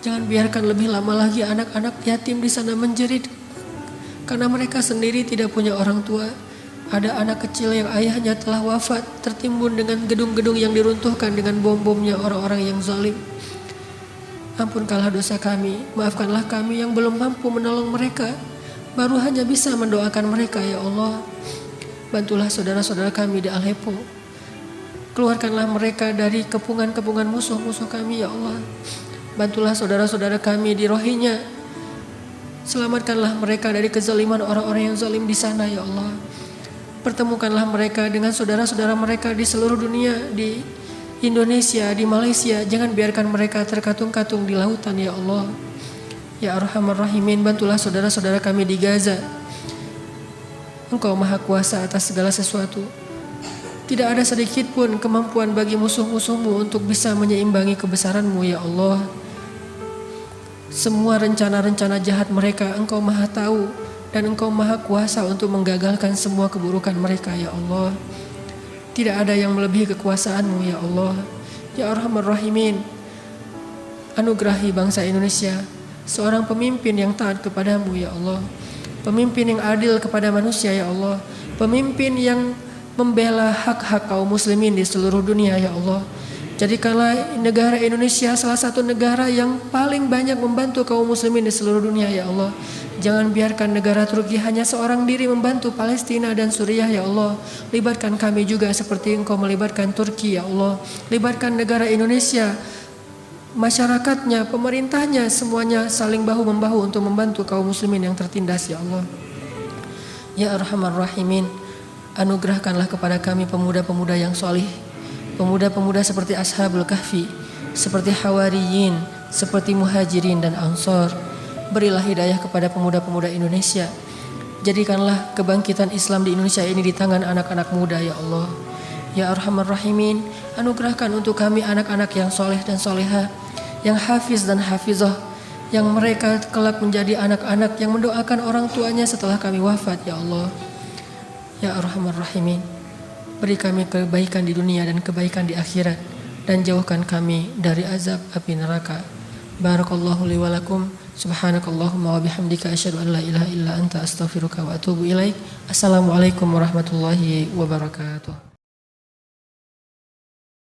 Jangan biarkan lebih lama lagi anak-anak yatim di sana menjerit karena mereka sendiri tidak punya orang tua. Ada anak kecil yang ayahnya telah wafat tertimbun dengan gedung-gedung yang diruntuhkan dengan bom-bomnya orang-orang yang zalim. Ampunkanlah dosa kami, maafkanlah kami yang belum mampu menolong mereka, baru hanya bisa mendoakan mereka ya Allah. Bantulah saudara-saudara kami di Aleppo. Keluarkanlah mereka dari kepungan-kepungan musuh-musuh kami ya Allah. Bantulah saudara-saudara kami di Rohingya. Selamatkanlah mereka dari kezaliman orang-orang yang zalim di sana ya Allah. Pertemukanlah mereka dengan saudara-saudara mereka di seluruh dunia, di Indonesia, di Malaysia. Jangan biarkan mereka terkatung-katung di lautan ya Allah. Ya Arhamar Rahimin, bantulah saudara-saudara kami di Gaza. Engkau Maha Kuasa atas segala sesuatu. Tidak ada sedikit pun kemampuan bagi musuh-musuhmu untuk bisa menyeimbangi kebesaran-Mu ya Allah. Semua rencana-rencana jahat mereka Engkau Maha tahu, dan Engkau Maha Kuasa untuk menggagalkan semua keburukan mereka ya Allah. Tidak ada yang melebihi kekuasaan-Mu ya Allah. Ya Arhamar Rahimin, anugerahi bangsa Indonesia seorang pemimpin yang taat kepada-Mu ya Allah. Pemimpin yang adil kepada manusia ya Allah. Pemimpin yang membela hak-hak kaum muslimin di seluruh dunia ya Allah. Jadikanlah negara Indonesia salah satu negara yang paling banyak membantu kaum muslimin di seluruh dunia ya Allah. Jangan biarkan negara Turki hanya seorang diri membantu Palestina dan Suriah ya Allah. Libatkan kami juga seperti Engkau melibatkan Turki ya Allah. Libatkan negara Indonesia, masyarakatnya, pemerintahnya, semuanya saling bahu-membahu untuk membantu kaum muslimin yang tertindas ya Allah. Ya Arhamar Rahimin, anugerahkanlah kepada kami pemuda-pemuda yang solih. Pemuda-pemuda seperti Ashabul Kahfi, seperti Hawariyin, seperti Muhajirin dan Ansor. Berilah hidayah kepada pemuda-pemuda Indonesia. Jadikanlah kebangkitan Islam di Indonesia ini di tangan anak-anak muda ya Allah. Ya Arhamar Rahimin, anugerahkan untuk kami anak-anak yang soleh dan soleha, yang hafiz dan hafizah, yang mereka kelak menjadi anak-anak yang mendoakan orang tuanya setelah kami wafat ya Allah. Ya Arhamar Rahimin, beri kami kebaikan di dunia dan kebaikan di akhirat, dan jauhkan kami dari azab api neraka. Barakallahu li wa lakum. Subhanakallahumma wa bihamdika asyhadu an la ilaha illa anta astaghfiruka wa atubu ilaik. Assalamualaikum warahmatullahi wabarakatuh.